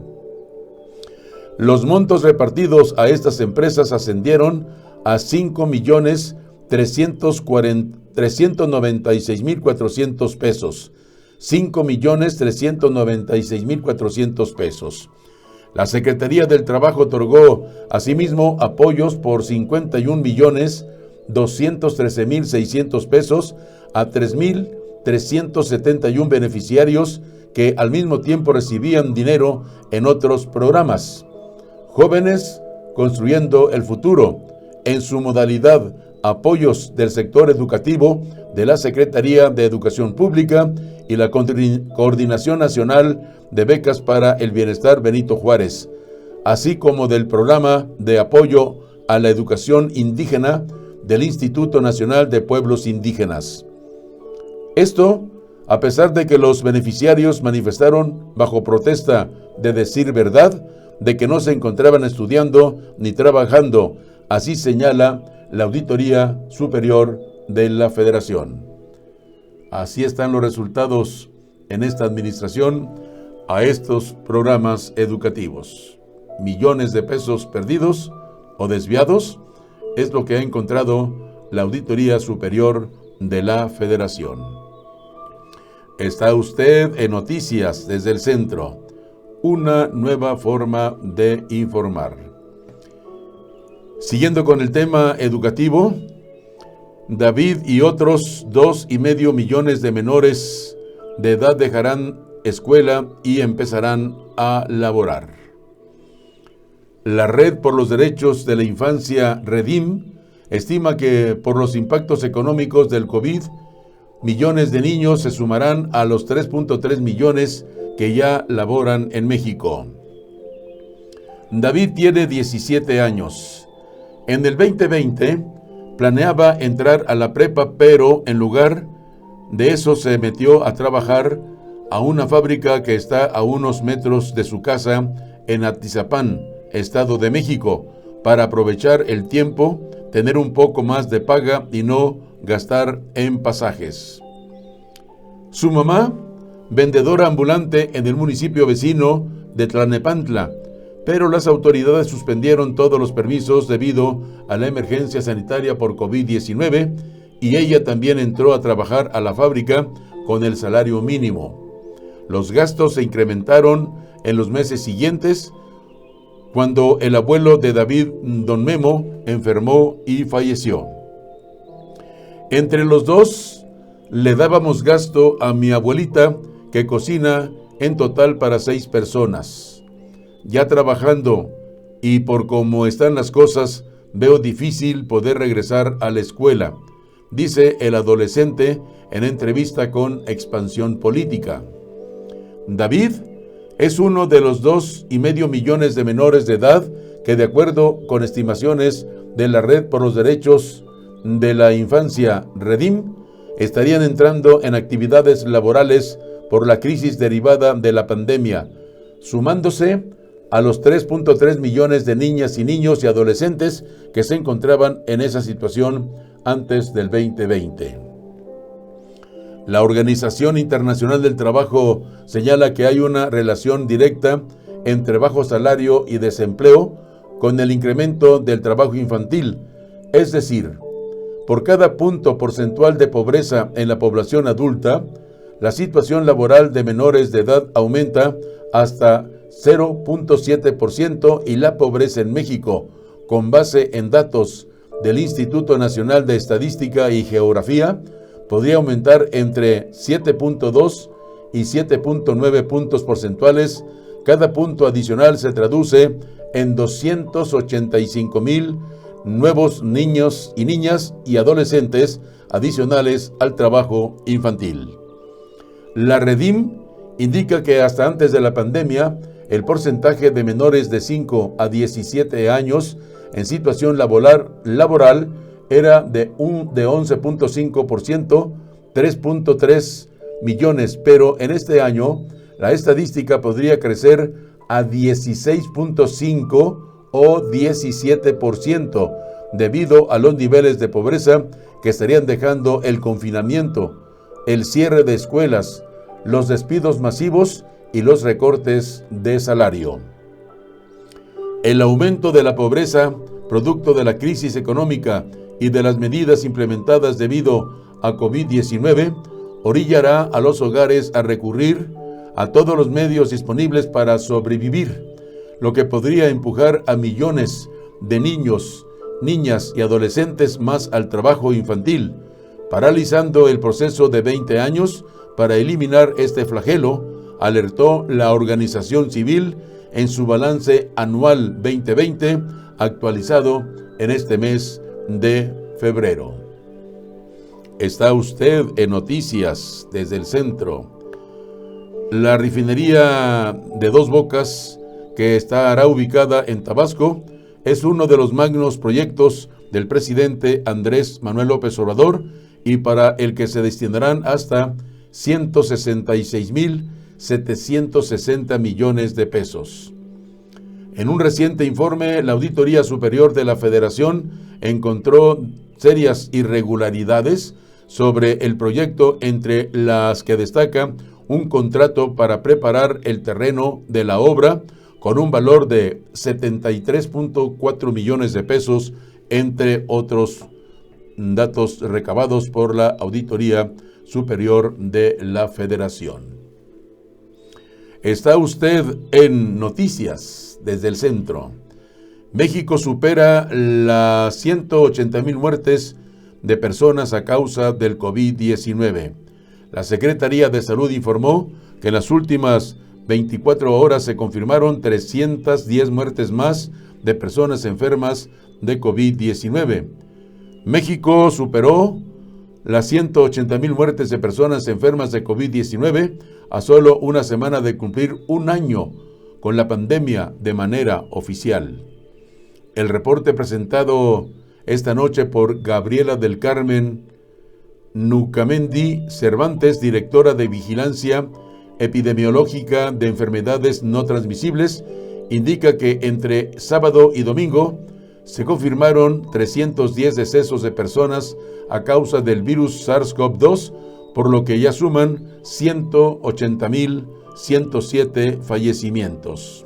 Los montos repartidos a estas empresas ascendieron a 5,396,400 pesos. 5,396,400 pesos. La Secretaría del Trabajo otorgó asimismo apoyos por 51,213,600 pesos a 3,371 beneficiarios que al mismo tiempo recibían dinero en otros programas. Jóvenes Construyendo el Futuro, en su modalidad apoyos del sector educativo de la Secretaría de Educación Pública y la Coordinación Nacional de Becas para el Bienestar Benito Juárez, así como del Programa de Apoyo a la Educación Indígena del Instituto Nacional de Pueblos Indígenas. Esto, a pesar de que los beneficiarios manifestaron bajo protesta de decir verdad, de que no se encontraban estudiando ni trabajando, así señala la Auditoría Superior de la Federación. Así están los resultados en esta administración a estos programas educativos. Millones de pesos perdidos o desviados es lo que ha encontrado la Auditoría Superior de la Federación. Está usted en Noticias desde el Centro, una nueva forma de informar. Siguiendo con el tema educativo, David y otros 2,5 millones de menores de edad dejarán escuela y empezarán a laborar. La Red por los Derechos de la Infancia, REDIM, estima que por los impactos económicos del COVID, millones de niños se sumarán a los 3.3 millones que ya laboran en México. David tiene 17 años. En el 2020 planeaba entrar a la prepa, pero en lugar de eso se metió a trabajar a una fábrica que está a unos metros de su casa en Atizapán, Estado de México, para aprovechar el tiempo, tener un poco más de paga y no gastar en pasajes. Su mamá, vendedora ambulante en el municipio vecino de Tlalnepantla, pero las autoridades suspendieron todos los permisos debido a la emergencia sanitaria por COVID-19 y ella también entró a trabajar a la fábrica con el salario mínimo. Los gastos se incrementaron en los meses siguientes cuando el abuelo de David, don Memo, enfermó y falleció. Entre los dos le dábamos gasto a mi abuelita, que cocina en total para 6 personas. Ya trabajando y por cómo están las cosas, veo difícil poder regresar a la escuela, dice el adolescente en entrevista con Expansión Política. David es uno de los 2,5 millones de menores de edad que, de acuerdo con estimaciones de la Red por los Derechos de la Infancia, REDIM, estarían entrando en actividades laborales por la crisis derivada de la pandemia, sumándose a los 3.3 millones de niñas y niños y adolescentes que se encontraban en esa situación antes del 2020. La Organización Internacional del Trabajo señala que hay una relación directa entre bajo salario y desempleo con el incremento del trabajo infantil, es decir, por cada punto porcentual de pobreza en la población adulta, la situación laboral de menores de edad aumenta hasta 0.7% y la pobreza en México, con base en datos del Instituto Nacional de Estadística y Geografía, podría aumentar entre 7.2 y 7.9 puntos porcentuales. Cada punto adicional se traduce en 285,000 nuevos niños y niñas y adolescentes adicionales al trabajo infantil. La REDIM indica que hasta antes de la pandemia, el porcentaje de menores de 5 a 17 años en situación laboral era de 11.5%, 3.3 millones, pero en este año la estadística podría crecer a 16.5 o 17% debido a los niveles de pobreza que estarían dejando el confinamiento, el cierre de escuelas, los despidos masivos y los recortes de salario. El aumento de la pobreza, producto de la crisis económica y de las medidas implementadas debido a COVID-19, orillará a los hogares a recurrir a todos los medios disponibles para sobrevivir, lo que podría empujar a millones de niños, niñas y adolescentes más al trabajo infantil, paralizando el proceso de 20 años para eliminar este flagelo, alertó la organización civil en su balance anual 2020, actualizado en este mes de febrero. Está usted en Noticias desde el Centro. La refinería de Dos Bocas, que estará ubicada en Tabasco, es uno de los magnos proyectos del presidente Andrés Manuel López Obrador y para el que se destinarán hasta 166,760 millones de pesos. En un reciente informe, la Auditoría Superior de la Federación encontró serias irregularidades sobre el proyecto, entre las que destaca un contrato para preparar el terreno de la obra con un valor de 73.4 millones de pesos, entre otros datos recabados por la Auditoría Superior de la Federación. Está usted en Noticias desde el Centro. México supera las 180,000 muertes de personas a causa del COVID-19. La Secretaría de Salud informó que en las últimas 24 horas se confirmaron 310 muertes más de personas enfermas de COVID-19. México superó las 180,000 muertes de personas enfermas de COVID-19 a solo una semana de cumplir un año con la pandemia de manera oficial. El reporte presentado esta noche por Gabriela del Carmen Nucamendi Cervantes, directora de Vigilancia Epidemiológica de Enfermedades No Transmisibles, indica que entre sábado y domingo se confirmaron 310 decesos de personas a causa del virus SARS-CoV-2, por lo que ya suman 180,107 fallecimientos.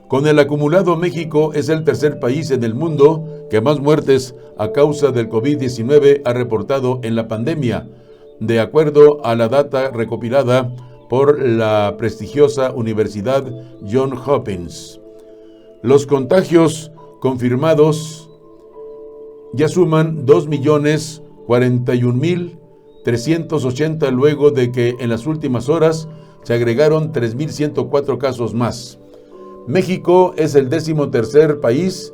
Con el acumulado, México es el tercer país en el mundo que más muertes a causa del COVID-19 ha reportado en la pandemia, de acuerdo a la data recopilada por la prestigiosa Universidad Johns Hopkins. Los contagios confirmados ya suman 2,041,380 luego de que en las últimas horas se agregaron 3,104 casos más. México es el 13º país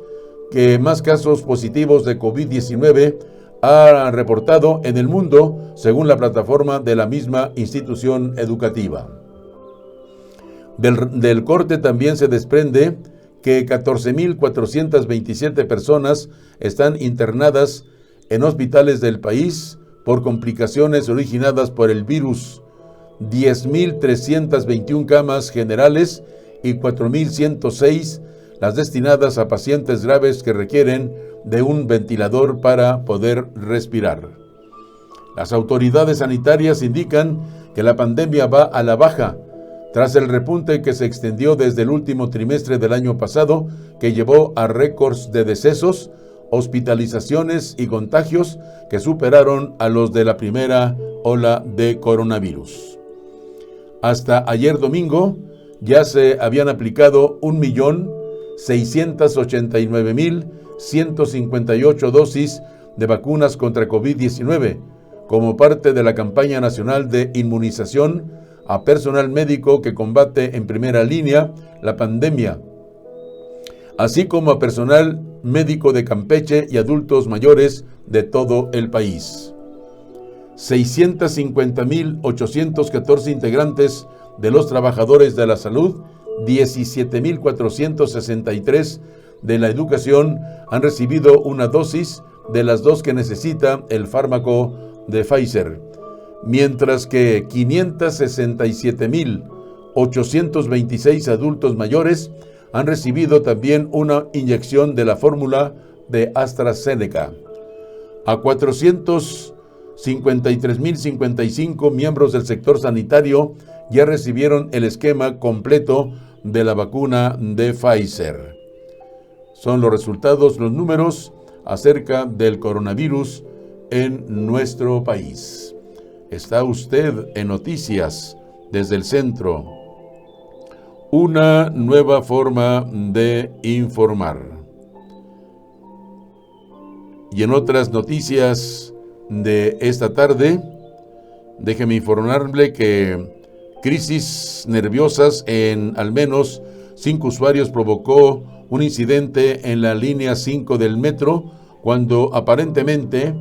que más casos positivos de COVID-19 ha reportado en el mundo, según la plataforma de la misma institución educativa. Del corte también se desprende que 14,427 personas están internadas en hospitales del país por complicaciones originadas por el virus, 10,321 camas generales y 4,106 las destinadas a pacientes graves que requieren de un ventilador para poder respirar. Las autoridades sanitarias indican que la pandemia va a la baja, tras el repunte que se extendió desde el último trimestre del año pasado, que llevó a récords de decesos, hospitalizaciones y contagios que superaron a los de la primera ola de coronavirus. Hasta ayer domingo ya se habían aplicado 1,689,158 dosis de vacunas contra COVID-19 como parte de la campaña nacional de inmunización a personal médico que combate en primera línea la pandemia, así como a personal médico de Campeche y adultos mayores de todo el país. 650,814 integrantes de los trabajadores de la salud, 17,463 de la educación han recibido una dosis de las dos que necesita el fármaco de Pfizer, mientras que 567,826 adultos mayores han recibido también una inyección de la fórmula de AstraZeneca. A 453,055 miembros del sector sanitario ya recibieron el esquema completo de la vacuna de Pfizer. Son los resultados, los números acerca del coronavirus en nuestro país. Está usted en Noticias desde el Centro, una nueva forma de informar. Y en otras noticias de esta tarde, déjeme informarle que crisis nerviosas en al menos 5 usuarios provocó un incidente en la línea 5 del metro cuando aparentemente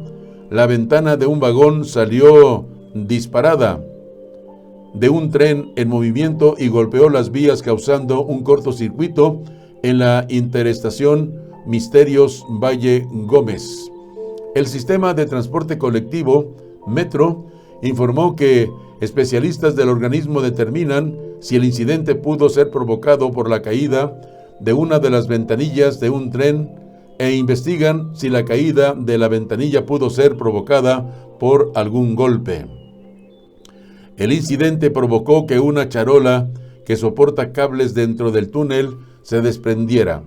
la ventana de un vagón salió disparada de un tren en movimiento y golpeó las vías, causando un cortocircuito en la interestación Misterios Valle Gómez. El sistema de transporte colectivo Metro informó que especialistas del organismo determinan si el incidente pudo ser provocado por la caída de una de las ventanillas de un tren e investigan si la caída de la ventanilla pudo ser provocada por algún golpe. El incidente provocó que una charola que soporta cables dentro del túnel se desprendiera.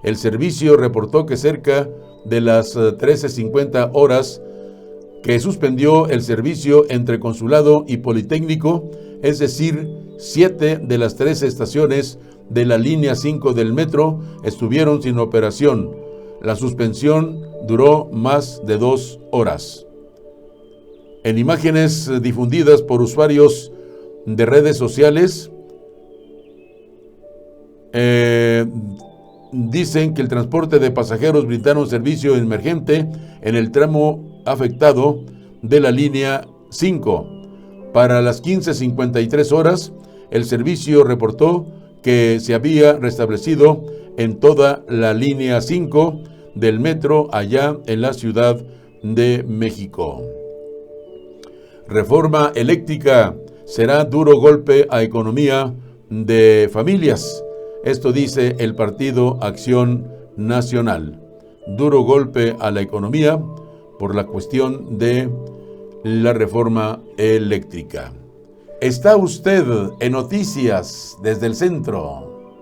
El servicio reportó que cerca de las 13:50 horas que suspendió el servicio entre Consulado y Politécnico, es decir, 7 de las 13 estaciones de la línea 5 del metro estuvieron sin operación. La suspensión duró más de 2 horas. En imágenes difundidas por usuarios de redes sociales, dicen que el transporte de pasajeros brindaron servicio emergente en el tramo afectado de la línea 5. Para las 15:53 horas, el servicio reportó que se había restablecido en toda la línea 5 del metro allá en la Ciudad de México. Reforma eléctrica será duro golpe a economía de familias. Esto dice el Partido Acción Nacional. Duro golpe a la economía por la cuestión de la reforma eléctrica. Está usted en Noticias desde el Centro.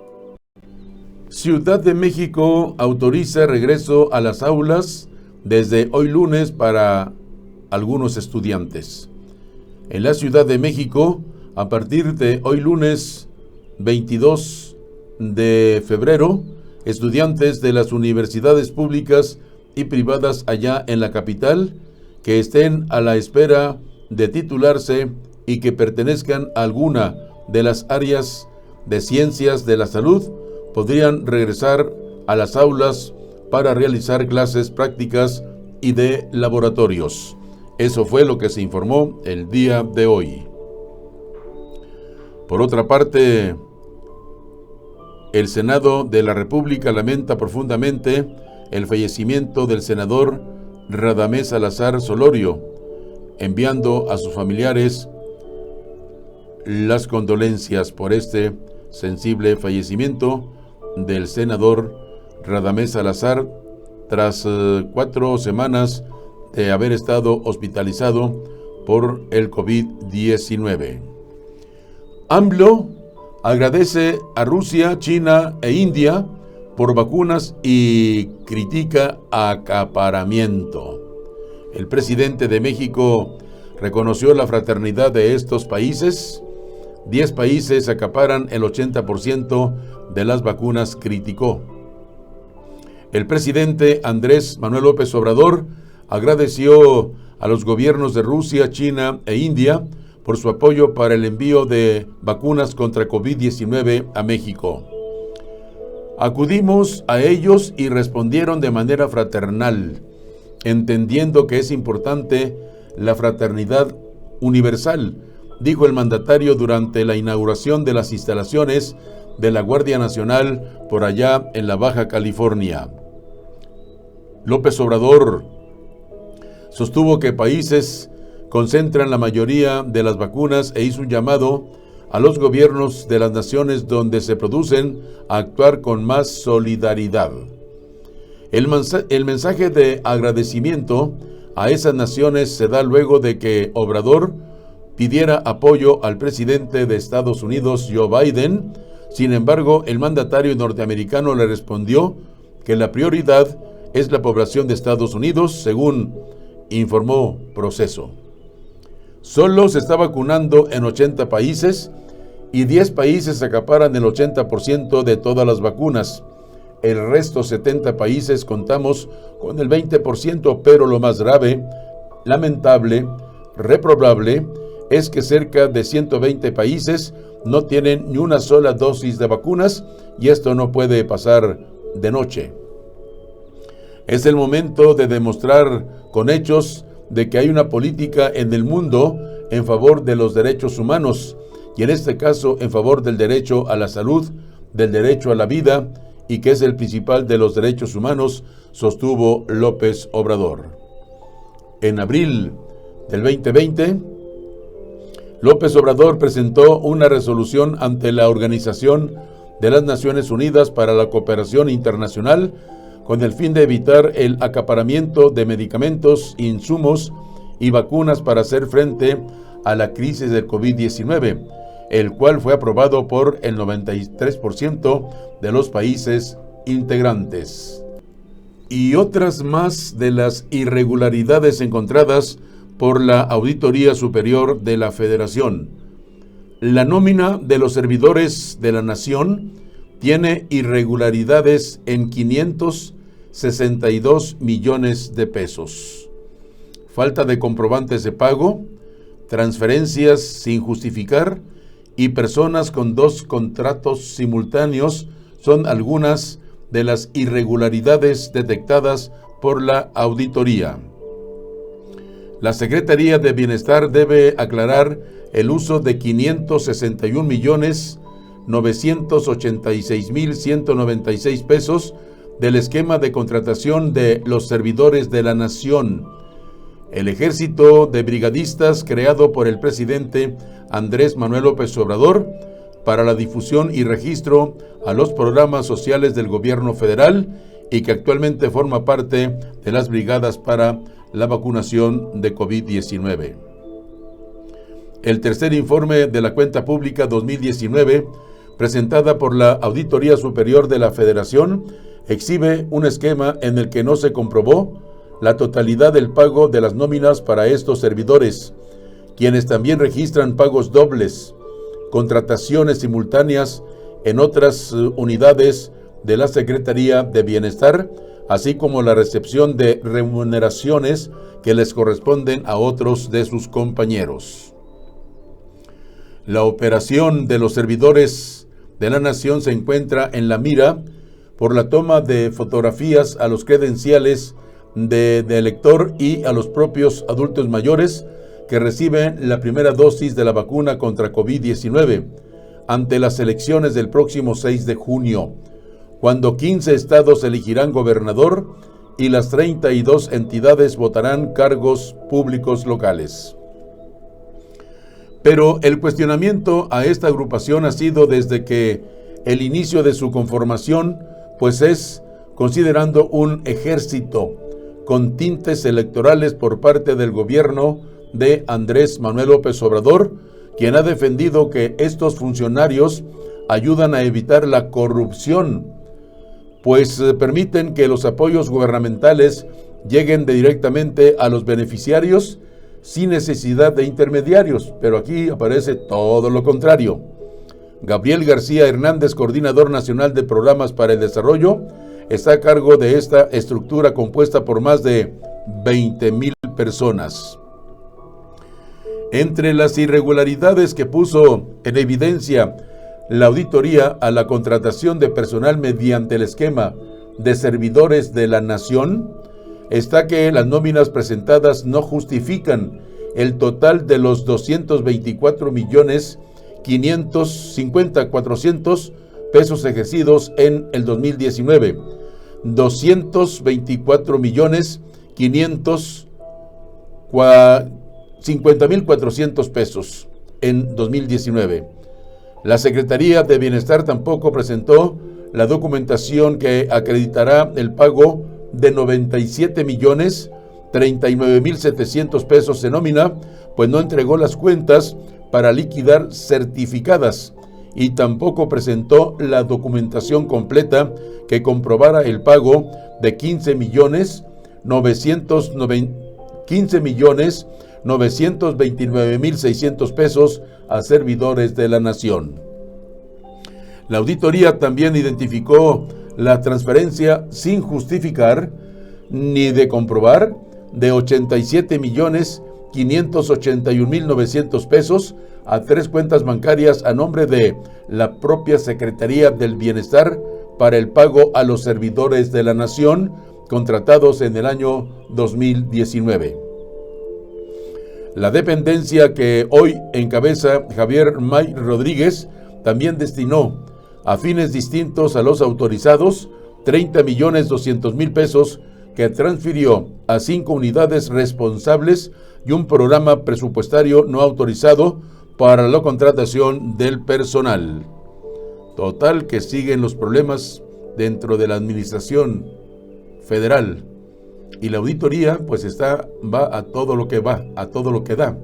Ciudad de México autoriza regreso a las aulas desde hoy lunes para algunos estudiantes. En la Ciudad de México, a partir de hoy lunes 22 de febrero, estudiantes de las universidades públicas y privadas allá en la capital que estén a la espera de titularse y que pertenezcan a alguna de las áreas de ciencias de la salud podrían regresar a las aulas para realizar clases prácticas y de laboratorios. Eso fue lo que se informó el día de hoy. Por otra parte, el Senado de la República lamenta profundamente el fallecimiento del senador Radamés Salazar Solorio, enviando a sus familiares las condolencias por este sensible fallecimiento del senador Radamés Salazar tras 4 semanas de haber estado hospitalizado por el COVID-19. AMLO agradece a Rusia, China e India por vacunas y critica acaparamiento. El presidente de México reconoció la fraternidad de estos países. 10 países acaparan el 80% de las vacunas, criticó. El presidente Andrés Manuel López Obrador agradeció a los gobiernos de Rusia, China e India por su apoyo para el envío de vacunas contra COVID-19 a México. Acudimos a ellos y respondieron de manera fraternal, entendiendo que es importante la fraternidad universal, dijo el mandatario durante la inauguración de las instalaciones de la Guardia Nacional por allá en la Baja California. López Obrador sostuvo que países concentran la mayoría de las vacunas e hizo un llamado a los gobiernos de las naciones donde se producen a actuar con más solidaridad. El mensaje de agradecimiento a esas naciones se da luego de que Obrador pidiera apoyo al presidente de Estados Unidos, Joe Biden. Sin embargo, el mandatario norteamericano le respondió que la prioridad es la población de Estados Unidos, según informó Proceso. Solo se está vacunando en 80 países y 10 países acaparan el 80% de todas las vacunas. El resto, 70 países, contamos con el 20%, pero lo más grave, lamentable, reprobable, es que cerca de 120 países no tienen ni una sola dosis de vacunas y esto no puede pasar de noche. Es el momento de demostrar con hechos de que hay una política en el mundo en favor de los derechos humanos y en este caso en favor del derecho a la salud, del derecho a la vida y que es el principal de los derechos humanos, sostuvo López Obrador. En abril del 2020, López Obrador presentó una resolución ante la Organización de las Naciones Unidas para la Cooperación Internacional con el fin de evitar el acaparamiento de medicamentos, insumos y vacunas para hacer frente a la crisis del COVID-19, el cual fue aprobado por el 93% de los países integrantes. Y otras más de las irregularidades encontradas por la Auditoría Superior de la Federación. La nómina de los servidores de la Nación tiene irregularidades en 562 millones de pesos. Falta de comprobantes de pago, transferencias sin justificar y personas con 2 contratos simultáneos son algunas de las irregularidades detectadas por la auditoría. La Secretaría de Bienestar debe aclarar el uso de 561.986.196 pesos del esquema de contratación de los servidores de la Nación. El ejército de brigadistas creado por el presidente Andrés Manuel López Obrador para la difusión y registro a los programas sociales del gobierno federal y que actualmente forma parte de las brigadas para la vacunación de COVID-19. El tercer informe de la cuenta pública 2019, presentada por la Auditoría Superior de la Federación, exhibe un esquema en el que no se comprobó la totalidad del pago de las nóminas para estos servidores, quienes también registran pagos dobles, contrataciones simultáneas en otras unidades de la Secretaría de Bienestar, así como la recepción de remuneraciones que les corresponden a otros de sus compañeros. La operación de los servidores de la Nación se encuentra en la mira por la toma de fotografías a los credenciales de elector y a los propios adultos mayores que reciben la primera dosis de la vacuna contra COVID-19 ante las elecciones del próximo 6 de junio, cuando 15 estados elegirán gobernador y las 32 entidades votarán cargos públicos locales. Pero el cuestionamiento a esta agrupación ha sido desde que el inicio de su conformación, pues es considerando un ejército con tintes electorales por parte del gobierno de Andrés Manuel López Obrador, quien ha defendido que estos funcionarios ayudan a evitar la corrupción, pues permiten que los apoyos gubernamentales lleguen directamente a los beneficiarios sin necesidad de intermediarios, pero aquí aparece todo lo contrario. Gabriel García Hernández, coordinador nacional de programas para el desarrollo, está a cargo de esta estructura compuesta por más de 20,000 personas. Entre las irregularidades que puso en evidencia la auditoría a la contratación de personal mediante el esquema de servidores de la Nación, está que las nóminas presentadas no justifican el total de los 224.550.400 pesos ejercidos en el 2019, 224.550.400 pesos en 2019. La Secretaría de Bienestar tampoco presentó la documentación que acreditará el pago de 97.039.700 pesos en nómina, pues no entregó las cuentas para liquidar certificadas y tampoco presentó la documentación completa que comprobara el pago de 15.929.600 pesos a servidores de la Nación. La auditoría también identificó la transferencia sin justificar ni de comprobar de 87.581.900 pesos a 3 cuentas bancarias a nombre de la propia Secretaría del Bienestar para el pago a los servidores de la Nación contratados en el año 2019. La dependencia que hoy encabeza Javier May Rodríguez también destinó a fines distintos a los autorizados 30.200.000 pesos que transfirió a 5 unidades responsables y un programa presupuestario no autorizado para la contratación del personal. Total que siguen los problemas dentro de la administración federal y la auditoría pues va a todo lo que da,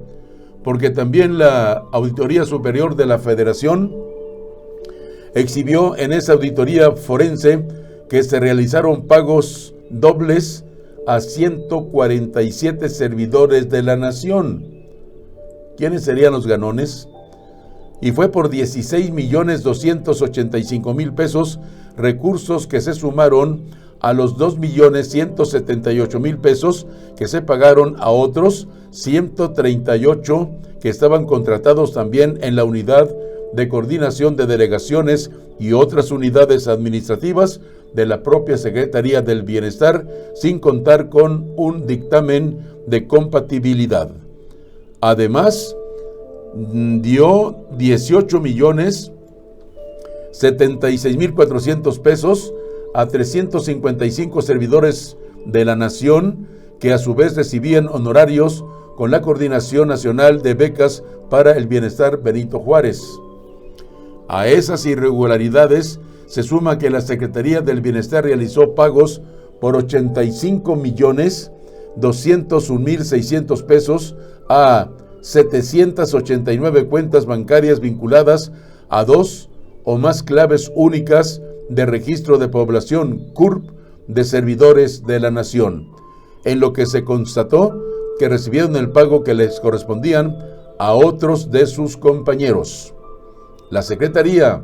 porque también la Auditoría Superior de la Federación exhibió en esa auditoría forense que se realizaron pagos dobles a 147 servidores de la Nación. ¿Quiénes serían los ganones? Y fue por 16.285.000 pesos, recursos que se sumaron a los 2.178.000 pesos que se pagaron a otros 138 que estaban contratados también en la unidad de coordinación de delegaciones y otras unidades administrativas de la propia Secretaría del Bienestar, sin contar con un dictamen de compatibilidad. Además, dio 18,076,400 pesos a 355 servidores de la Nación, que a su vez recibían honorarios con la Coordinación Nacional de Becas para el Bienestar Benito Juárez. A esas irregularidades se suma que la Secretaría del Bienestar realizó pagos por 85,201,600 pesos a 789 cuentas bancarias vinculadas a 2 o más claves únicas de registro de población CURP de servidores de la Nación, en lo que se constató que recibieron el pago que les correspondían a otros de sus compañeros. La Secretaría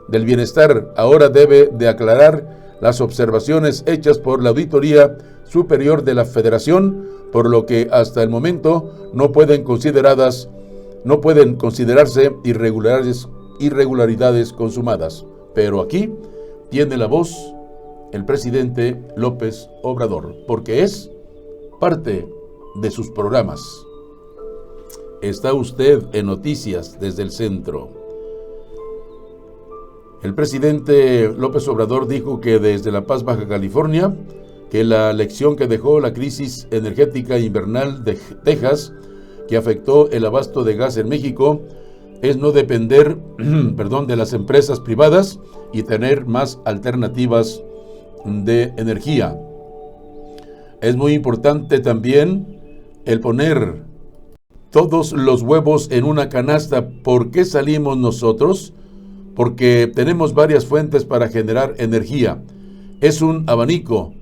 del Bienestar ahora debe de aclarar las observaciones hechas por la Auditoría Superior de la Federación, por lo que hasta el momento no pueden considerarse irregularidades consumadas. Pero aquí tiene la voz el presidente López Obrador, porque es parte de sus programas. Está usted en Noticias desde el Centro. El presidente López Obrador dijo que desde La Paz, Baja California, que la lección que dejó la crisis energética invernal de Texas, que afectó el abasto de gas en México, es no depender de las empresas privadas y tener más alternativas de energía. Es muy importante también el poner todos los huevos en una canasta. ¿Por qué salimos nosotros? Porque tenemos varias fuentes para generar energía. Es un abanico.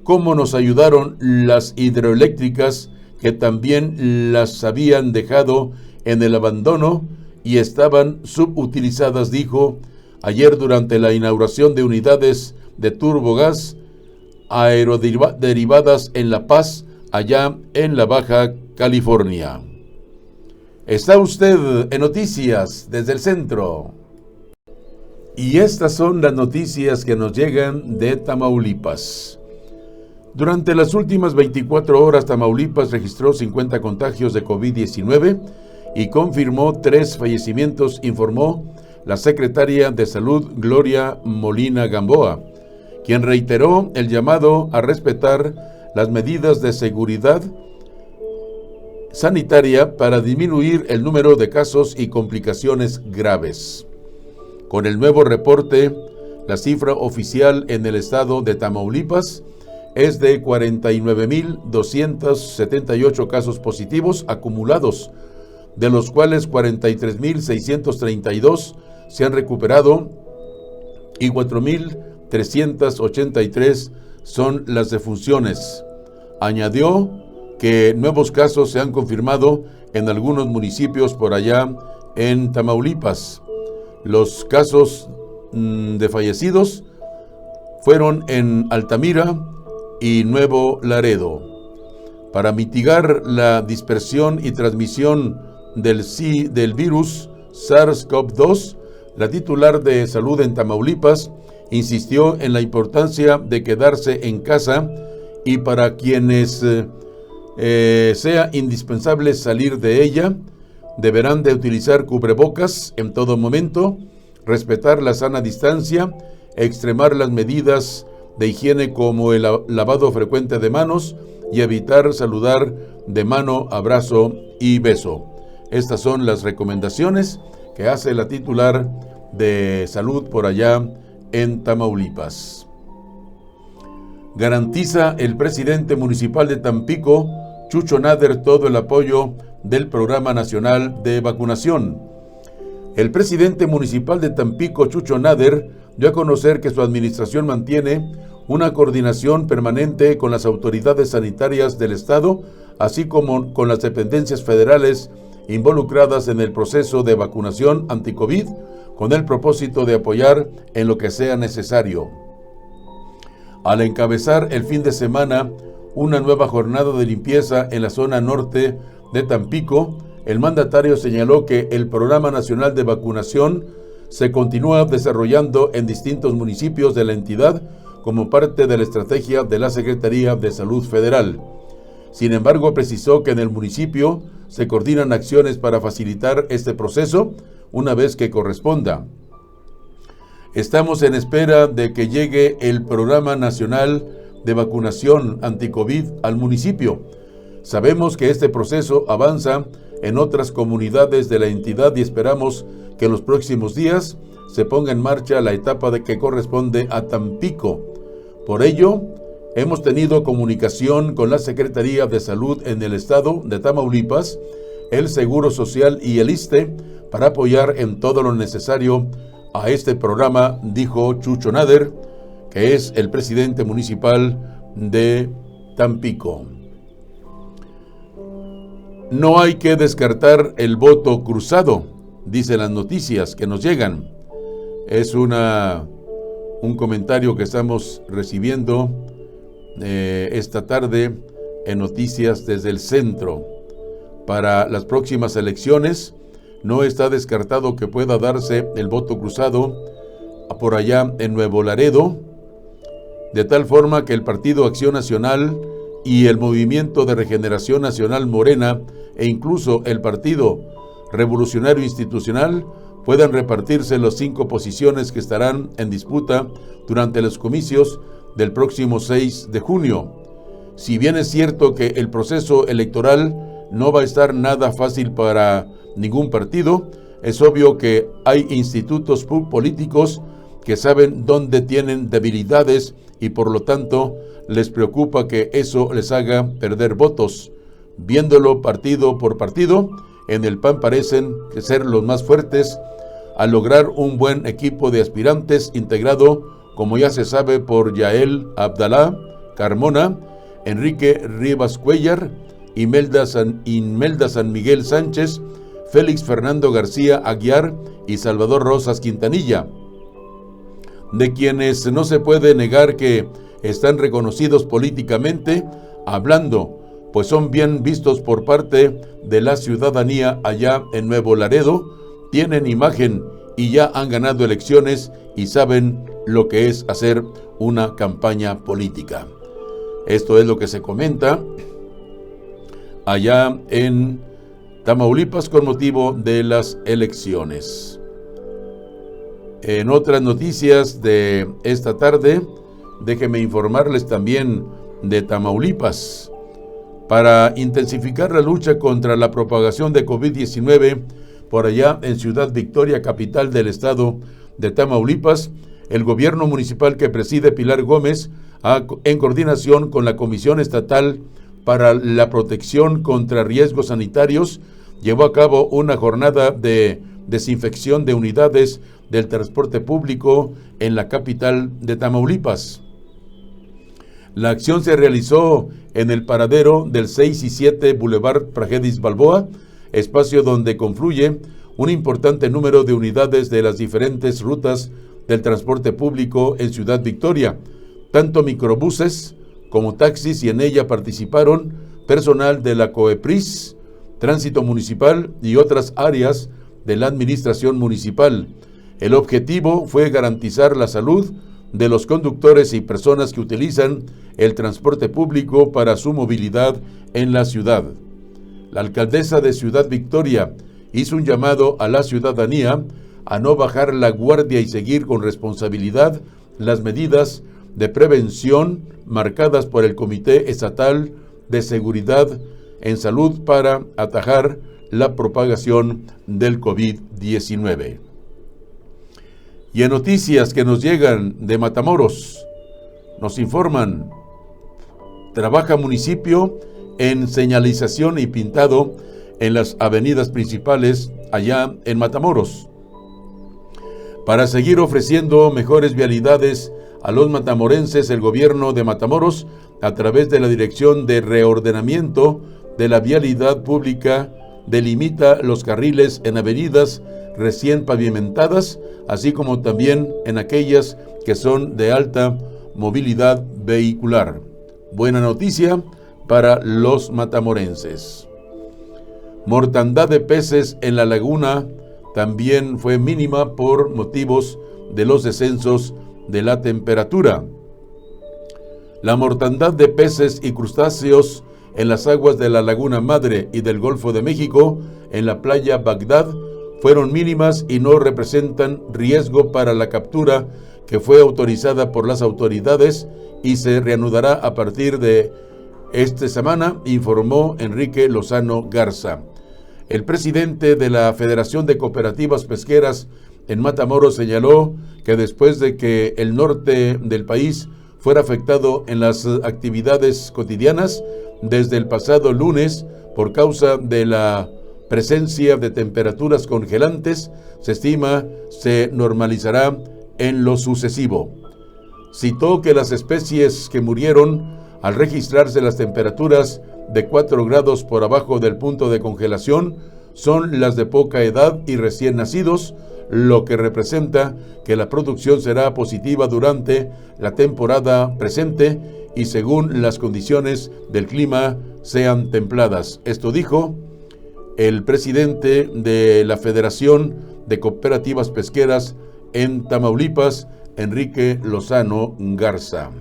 ¿Cómo nos ayudaron las hidroeléctricas, que también las habían dejado en el abandono y estaban subutilizadas? Dijo ayer durante la inauguración de unidades de turbogás aeroderivadas en La Paz, allá en la Baja California. Está usted en Noticias desde el Centro. Y estas son las noticias que nos llegan de Tamaulipas. Durante las últimas 24 horas, Tamaulipas registró 50 contagios de COVID-19 y confirmó 3 fallecimientos, informó la secretaria de Salud, Gloria Molina Gamboa, quien reiteró el llamado a respetar las medidas de seguridad sanitaria para disminuir el número de casos y complicaciones graves. Con el nuevo reporte, la cifra oficial en el estado de Tamaulipas es de 49,278 casos positivos acumulados, de los cuales 43,632 se han recuperado y 4,383 son las defunciones. Añadió que nuevos casos se han confirmado en algunos municipios por allá en Tamaulipas. Los casos de fallecidos fueron en Altamira y Nuevo Laredo. Para mitigar la dispersión y transmisión del virus SARS-CoV-2, la titular de Salud en Tamaulipas insistió en la importancia de quedarse en casa y para quienes sea indispensable salir de ella, deberán de utilizar cubrebocas en todo momento, respetar la sana distancia, extremar las medidas de higiene como el lavado frecuente de manos y evitar saludar de mano, abrazo y beso. Estas son las recomendaciones que hace la titular de Salud por allá en Tamaulipas. Garantiza el presidente municipal de Tampico, Chucho Nader, todo el apoyo del Programa Nacional de Vacunación. El presidente municipal de Tampico, Chucho Nader, dio a conocer que su administración mantiene una coordinación permanente con las autoridades sanitarias del Estado, así como con las dependencias federales involucradas en el proceso de vacunación anti-COVID, con el propósito de apoyar en lo que sea necesario. Al encabezar el fin de semana una nueva jornada de limpieza en la zona norte de Tampico, el mandatario señaló que el Programa Nacional de Vacunación se continúa desarrollando en distintos municipios de la entidad como parte de la estrategia de la Secretaría de Salud Federal. Sin embargo, precisó que en el municipio se coordinan acciones para facilitar este proceso una vez que corresponda. Estamos en espera de que llegue el Programa Nacional de Vacunación Anticovid al municipio. Sabemos que este proceso avanza en otras comunidades de la entidad y esperamos que en los próximos días se ponga en marcha la etapa que corresponde a Tampico. Por ello, hemos tenido comunicación con la Secretaría de Salud en el estado de Tamaulipas, el Seguro Social y el ISSSTE para apoyar en todo lo necesario a este programa, dijo Chucho Nader, que es el presidente municipal de Tampico. No hay que descartar el voto cruzado, dicen las noticias que nos llegan. Es un comentario que estamos recibiendo esta tarde en Noticias desde el Centro. Para las próximas elecciones no está descartado que pueda darse el voto cruzado por allá en Nuevo Laredo, de tal forma que el Partido Acción Nacional y el Movimiento de Regeneración Nacional Morena e incluso el Partido Revolucionario Institucional puedan repartirse las 5 posiciones que estarán en disputa durante los comicios del próximo 6 de junio. Si bien es cierto que el proceso electoral no va a estar nada fácil para ningún partido, es obvio que hay institutos políticos que saben dónde tienen debilidades y por lo tanto les preocupa que eso les haga perder votos. Viéndolo partido por partido, en el PAN parecen ser los más fuertes al lograr un buen equipo de aspirantes integrado, como ya se sabe, por Yael Abdalá Carmona, Enrique Rivas Cuellar, Imelda San Miguel Sánchez, Félix Fernando García Aguiar y Salvador Rosas Quintanilla, de quienes no se puede negar que están reconocidos políticamente hablando, pues son bien vistos por parte de la ciudadanía allá en Nuevo Laredo, tienen imagen y ya han ganado elecciones y saben lo que es hacer una campaña política. Esto es lo que se comenta allá en Tamaulipas con motivo de las elecciones. En otras noticias de esta tarde, déjenme informarles también de Tamaulipas. Para intensificar la lucha contra la propagación de COVID-19 por allá en Ciudad Victoria, capital del estado de Tamaulipas, el gobierno municipal que preside Pilar Gómez, en coordinación con la Comisión Estatal para la Protección contra Riesgos Sanitarios, llevó a cabo una jornada de desinfección de unidades del transporte público en la capital de Tamaulipas. La acción se realizó en el paradero del 6 y 7 Boulevard Praxedis Balboa, espacio donde confluye un importante número de unidades de las diferentes rutas del transporte público en Ciudad Victoria, tanto microbuses como taxis, y en ella participaron personal de la COEPRIS, Tránsito Municipal y otras áreas de la administración municipal. El objetivo fue garantizar la salud de los conductores y personas que utilizan el transporte público para su movilidad en la ciudad. La alcaldesa de Ciudad Victoria hizo un llamado a la ciudadanía a no bajar la guardia y seguir con responsabilidad las medidas de prevención marcadas por el Comité Estatal de Seguridad en Salud para atajar la propagación del COVID-19. Y en noticias que nos llegan de Matamoros, nos informan: trabaja municipio en señalización y pintado en las avenidas principales allá en Matamoros. Para seguir ofreciendo mejores vialidades a los matamorenses, el gobierno de Matamoros, a través de la Dirección de Reordenamiento de la Vialidad Pública, delimita los carriles en avenidas recién pavimentadas, así como también en aquellas que son de alta movilidad vehicular. Buena noticia para los matamorenses. Mortandad de peces en la laguna también fue mínima por motivos de los descensos de la temperatura. La mortandad de peces y crustáceos en las aguas de la Laguna Madre y del Golfo de México, en la playa Bagdad, fueron mínimas y no representan riesgo para la captura, que fue autorizada por las autoridades y se reanudará a partir de esta semana, informó Enrique Lozano Garza. El presidente de la Federación de Cooperativas Pesqueras en Matamoros señaló que después de que el norte del país fuera afectado en las actividades cotidianas desde el pasado lunes por causa de la presencia de temperaturas congelantes, se estima se normalizará en lo sucesivo. Citó que las especies que murieron al registrarse las temperaturas de 4 grados por abajo del punto de congelación son las de poca edad y recién nacidos, lo que representa que la producción será positiva durante la temporada presente y según las condiciones del clima sean templadas. Esto dijo el presidente de la Federación de Cooperativas Pesqueras en Tamaulipas, Enrique Lozano Garza.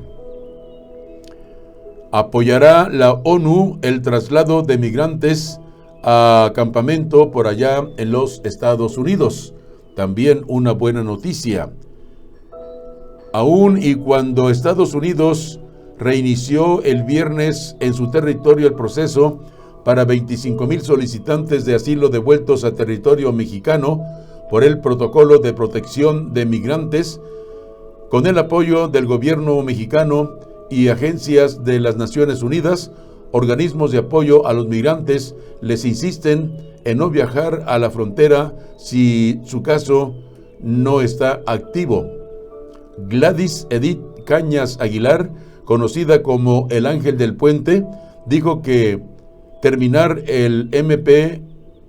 Apoyará la ONU el traslado de migrantes a campamento por allá en los Estados Unidos. También una buena noticia. Aún y cuando Estados Unidos reinició el viernes en su territorio el proceso para 25,000 solicitantes de asilo devueltos a territorio mexicano por el Protocolo de Protección de Migrantes, con el apoyo del gobierno mexicano y agencias de las Naciones Unidas, organismos de apoyo a los migrantes les insisten en no viajar a la frontera si su caso no está activo. Gladys Edith Cañas Aguilar, conocida como el Ángel del Puente, dijo que terminar el MPP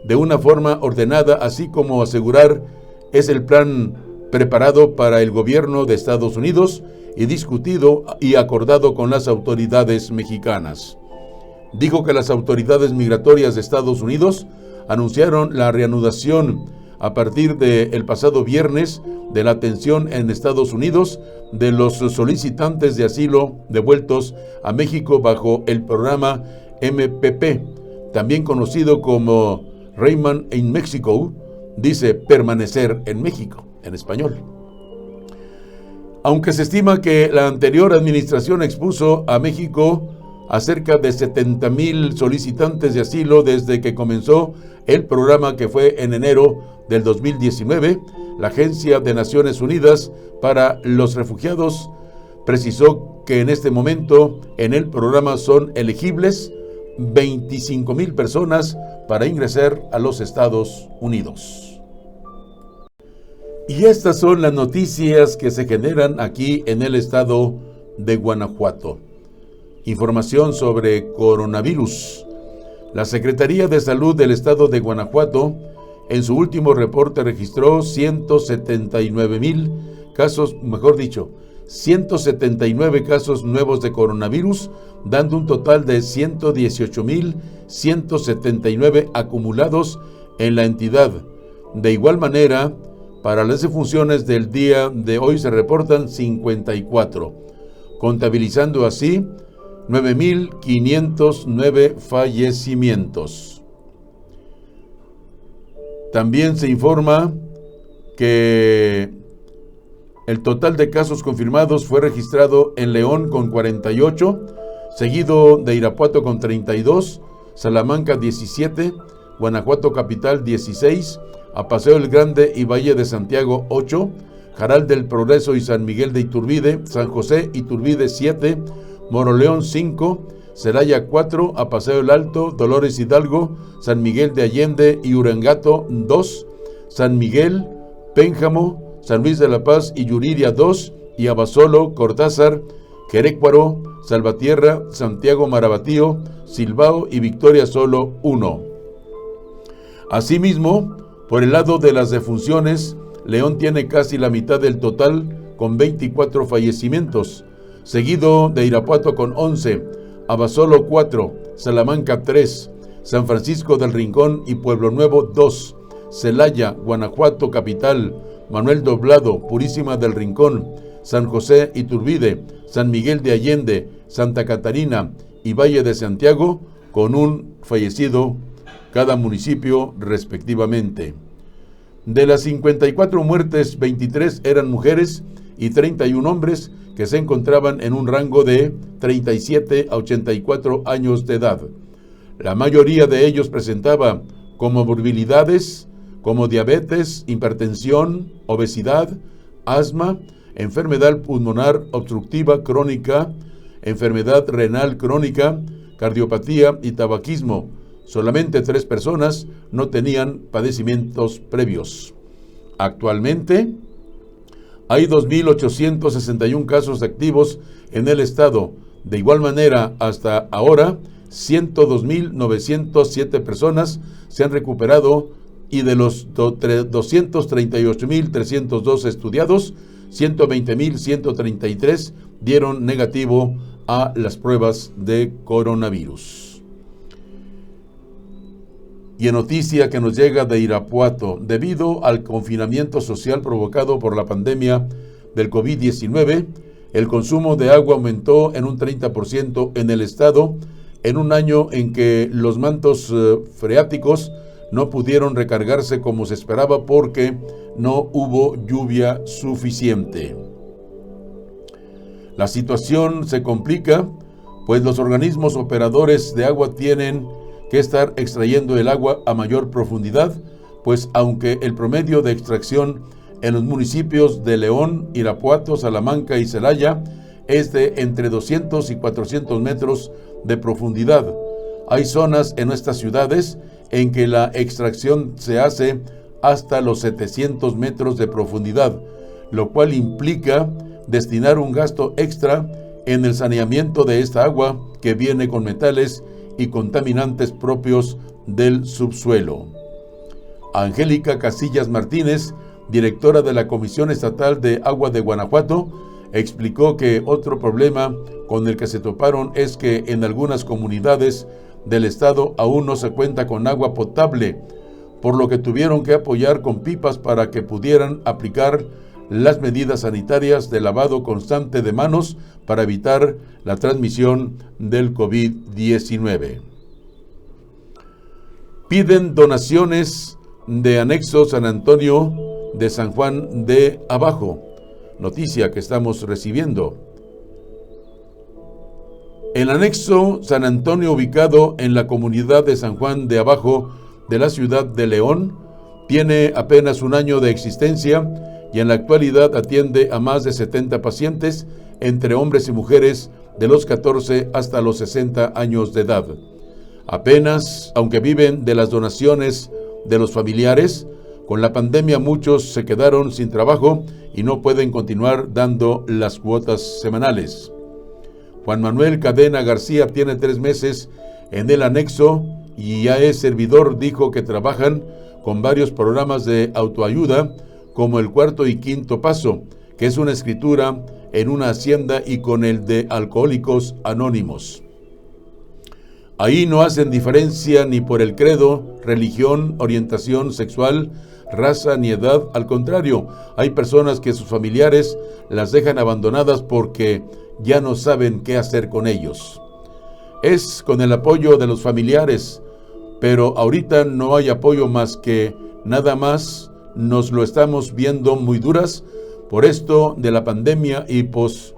de una forma ordenada, así como asegurar, es el plan preparado para el gobierno de Estados Unidos y discutido y acordado con las autoridades mexicanas. Dijo que las autoridades migratorias de Estados Unidos anunciaron la reanudación a partir del pasado viernes de la atención en Estados Unidos de los solicitantes de asilo devueltos a México bajo el programa MPP, también conocido como Remain in Mexico, dice permanecer en México, en español. Aunque se estima que la anterior administración expuso a México a cerca de 70,000 solicitantes de asilo desde que comenzó el programa, que fue en enero del 2019, la Agencia de Naciones Unidas para los Refugiados precisó que en este momento en el programa son elegibles 25,000 personas para ingresar a los Estados Unidos. Y estas son las noticias que se generan aquí en el estado de Guanajuato. Información sobre coronavirus. La Secretaría de Salud del estado de Guanajuato en su último reporte registró 179 casos nuevos de coronavirus, dando un total de 118,179 acumulados en la entidad. De igual manera, para las defunciones del día de hoy se reportan 54, contabilizando así 9,509 fallecimientos. También se informa que el total de casos confirmados fue registrado en León con 48, seguido de Irapuato con 32, Salamanca 17, Guanajuato Capital 16, Apaseo el Grande y Valle de Santiago 8, Jaral del Progreso y San Miguel de Iturbide, San José Iturbide 7, Moroleón 5, Celaya 4, Apaseo el Alto, Dolores Hidalgo, San Miguel de Allende y Urangato 2, San Miguel, Pénjamo, San Luis de la Paz y Yuriria 2, y Abasolo, Cortázar, Querécuaro, Salvatierra, Santiago Marabatío, Silvao y Victoria Solo 1. Asimismo, por el lado de las defunciones, León tiene casi la mitad del total con 24 fallecimientos, seguido de Irapuato con 11, Abasolo 4, Salamanca 3, San Francisco del Rincón y Pueblo Nuevo 2, Celaya, Guanajuato Capital, Manuel Doblado, Purísima del Rincón, San José Iturbide, San Miguel de Allende, Santa Catarina y Valle de Santiago, con un fallecido cada municipio respectivamente. De las 54 muertes, 23 eran mujeres y 31 hombres que se encontraban en un rango de 37 a 84 años de edad. La mayoría de ellos presentaba comorbilidades como diabetes, hipertensión, obesidad, asma, enfermedad pulmonar obstructiva crónica, enfermedad renal crónica, cardiopatía y tabaquismo. Solamente 3 personas no tenían padecimientos previos. Actualmente hay 2.861 casos activos en el estado. De igual manera, hasta ahora, 102.907 personas se han recuperado y de los 238.302 estudiados, 120.133 dieron negativo a las pruebas de coronavirus. Y en noticia que nos llega de Irapuato, debido al confinamiento social provocado por la pandemia del COVID-19, el consumo de agua aumentó en un 30% en el estado, en un año en que los mantos freáticos no pudieron recargarse como se esperaba porque no hubo lluvia suficiente. La situación se complica, pues los organismos operadores de agua tienen que estar extrayendo el agua a mayor profundidad, pues aunque el promedio de extracción en los municipios de León, Irapuato, Salamanca y Celaya es de entre 200 y 400 metros de profundidad, hay zonas en estas ciudades en que la extracción se hace hasta los 700 metros de profundidad, lo cual implica destinar un gasto extra en el saneamiento de esta agua que viene con metales y contaminantes propios del subsuelo. Angélica Casillas Martínez, directora de la Comisión Estatal de Agua de Guanajuato, explicó que otro problema con el que se toparon es que en algunas comunidades del estado aún no se cuenta con agua potable, por lo que tuvieron que apoyar con pipas para que pudieran aplicar las medidas sanitarias de lavado constante de manos para evitar la transmisión del COVID-19. Piden donaciones de anexo San Antonio de San Juan de Abajo. Noticia que estamos recibiendo. El anexo San Antonio, ubicado en la comunidad de San Juan de Abajo de la ciudad de León, tiene apenas un año de existencia y en la actualidad atiende a más de 70 pacientes, entre hombres y mujeres de los 14 hasta los 60 años de edad. Apenas, aunque viven de las donaciones de los familiares, con la pandemia muchos se quedaron sin trabajo y no pueden continuar dando las cuotas semanales. Juan Manuel Cadena García tiene 3 meses en el anexo y ya es servidor. Dijo que trabajan con varios programas de autoayuda, como el 4 y 5 paso, que es una escritura en una hacienda, y con el de Alcohólicos Anónimos. Ahí no hacen diferencia ni por el credo, religión, orientación sexual, raza ni edad. Al contrario, hay personas que sus familiares las dejan abandonadas porque ya no saben qué hacer con ellos. Es con el apoyo de los familiares, pero ahorita no hay apoyo más que nada más. Nos lo estamos viendo muy duras por esto de la pandemia y pues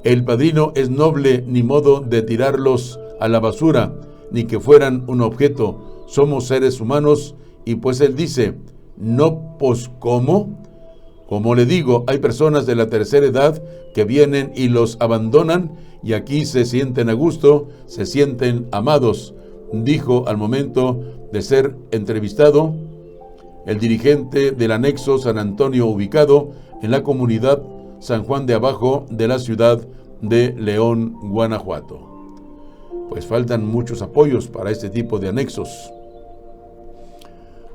el padrino es noble, ni modo de tirarlos a la basura, ni que fueran un objeto. Somos seres humanos. Y pues él dice, no, pues ¿cómo? Como le digo, hay personas de la tercera edad que vienen y los abandonan y aquí se sienten a gusto, se sienten amados, dijo al momento de ser entrevistado el dirigente del anexo San Antonio, ubicado en la comunidad San Juan de Abajo de la ciudad de León, Guanajuato. Pues faltan muchos apoyos para este tipo de anexos.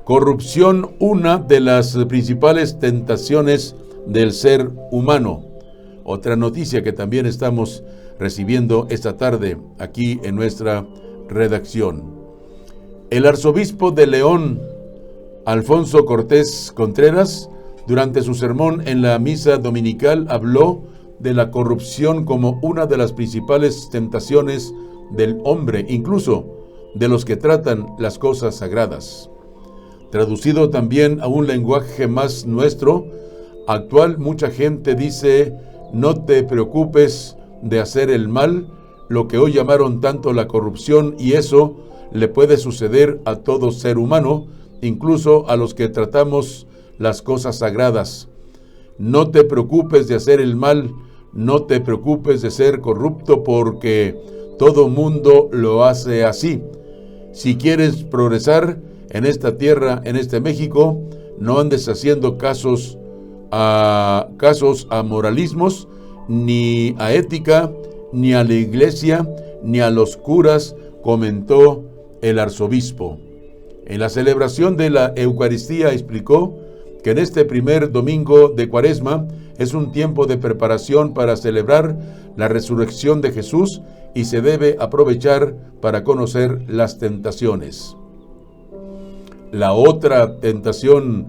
Corrupción, una de las principales tentaciones del ser humano. Otra noticia que también estamos recibiendo esta tarde aquí en nuestra redacción. El arzobispo de León, Alfonso Cortés Contreras, durante su sermón en la misa dominical habló de la corrupción como una de las principales tentaciones del hombre, incluso de los que tratan las cosas sagradas. Traducido también a un lenguaje más nuestro, actual, mucha gente dice: no te preocupes de hacer el mal, lo que hoy llamaron tanto la corrupción, y eso le puede suceder a todo ser humano, incluso a los que tratamos las cosas sagradas. No te preocupes de hacer el mal, no te preocupes de ser corrupto, porque todo mundo lo hace así. Si quieres progresar en esta tierra, en este México, no andes haciendo casos a moralismos, ni a ética, ni a la iglesia, ni a los curas, comentó el arzobispo. En la celebración de la Eucaristía explicó que en este primer domingo de Cuaresma es un tiempo de preparación para celebrar la resurrección de Jesús y se debe aprovechar para conocer las tentaciones. La otra tentación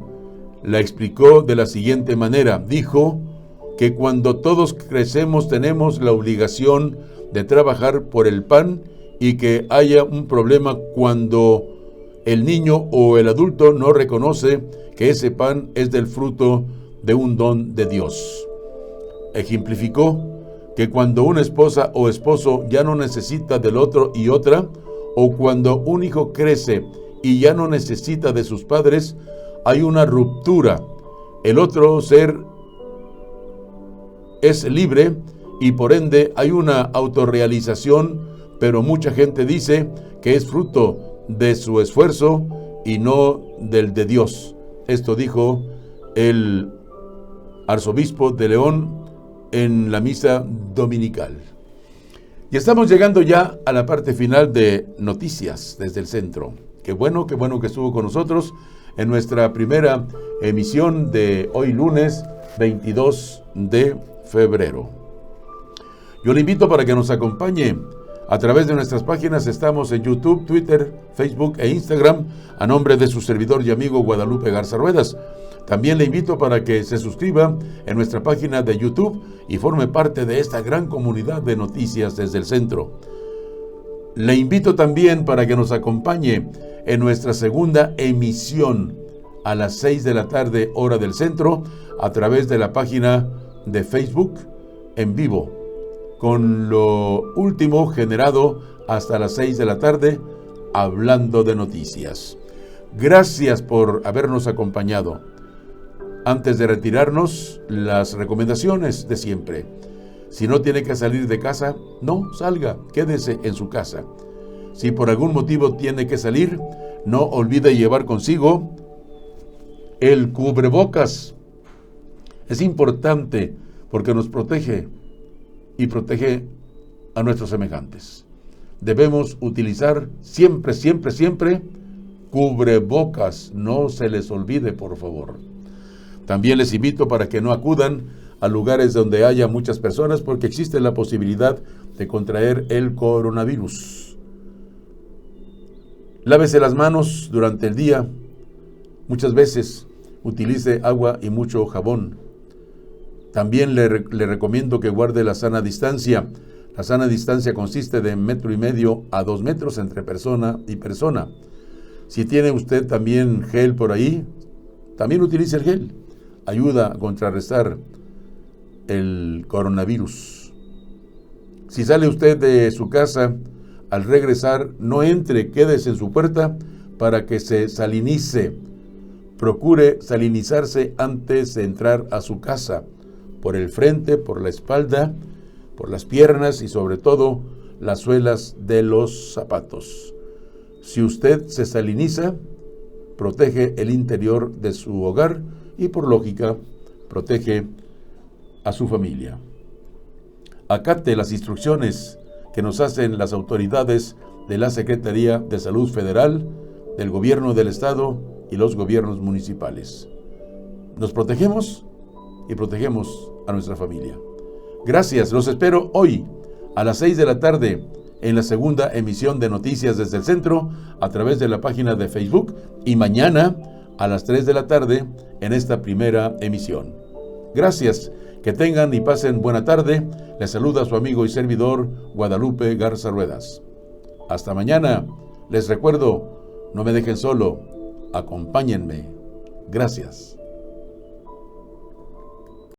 la explicó de la siguiente manera. Dijo que cuando todos crecemos tenemos la obligación de trabajar por el pan y que haya un problema cuando el niño o el adulto no reconoce que ese pan es del fruto de un don de Dios. Ejemplificó que cuando una esposa o esposo ya no necesita del otro y otra, o cuando un hijo crece y ya no necesita de sus padres, hay una ruptura. El otro ser es libre y por ende hay una autorrealización, pero mucha gente dice que es fruto de su esfuerzo y no del de Dios. Esto dijo el arzobispo de León en la misa dominical. Y estamos llegando ya a la parte final de Noticias desde el Centro. Qué bueno que estuvo con nosotros en nuestra primera emisión de hoy lunes 22 de febrero. Yo le invito para que nos acompañe a través de nuestras páginas. Estamos en YouTube, Twitter, Facebook e Instagram a nombre de su servidor y amigo Guadalupe Garza Ruedas. También le invito para que se suscriba en nuestra página de YouTube y forme parte de esta gran comunidad de noticias desde el Centro. Le invito también para que nos acompañe en nuestra segunda emisión a las 6 de la tarde, hora del Centro, a través de la página de Facebook en vivo, con lo último generado hasta las 6 de la tarde, hablando de noticias. Gracias por habernos acompañado. Antes de retirarnos, las recomendaciones de siempre. Si no tiene que salir de casa, no salga, quédese en su casa. Si por algún motivo tiene que salir, no olvide llevar consigo el cubrebocas. Es importante porque nos protege y protege a nuestros semejantes. Debemos utilizar siempre cubrebocas. No se les olvide, por favor. También les invito para que no acudan a lugares donde haya muchas personas porque existe la posibilidad de contraer el coronavirus. Lávese las manos durante el día. Muchas veces utilice agua y mucho jabón. También le recomiendo que guarde la sana distancia. La sana distancia consiste de 1,5 metros a 2 metros entre persona y persona. Si tiene usted también gel por ahí, también utilice el gel. Ayuda a contrarrestar el coronavirus. Si sale usted de su casa, al regresar, no entre, quédese en su puerta para que se salinice. Procure salinizarse antes de entrar a su casa, por el frente, por la espalda, por las piernas y sobre todo las suelas de los zapatos. Si usted se saliniza, protege el interior de su hogar y por lógica protege a su familia. Acate las instrucciones que nos hacen las autoridades de la Secretaría de Salud Federal, del Gobierno del Estado y los gobiernos municipales. Nos protegemos y protegemos a nuestra familia. Gracias, los espero hoy a las 6 de la tarde en la segunda emisión de Noticias desde el Centro a través de la página de Facebook y mañana a las 3 de la tarde en esta primera emisión. Gracias Que tengan y pasen buena tarde. Les saluda su amigo y servidor Guadalupe Garza Ruedas. Hasta mañana. Les recuerdo, no me dejen solo, acompáñenme. Gracias.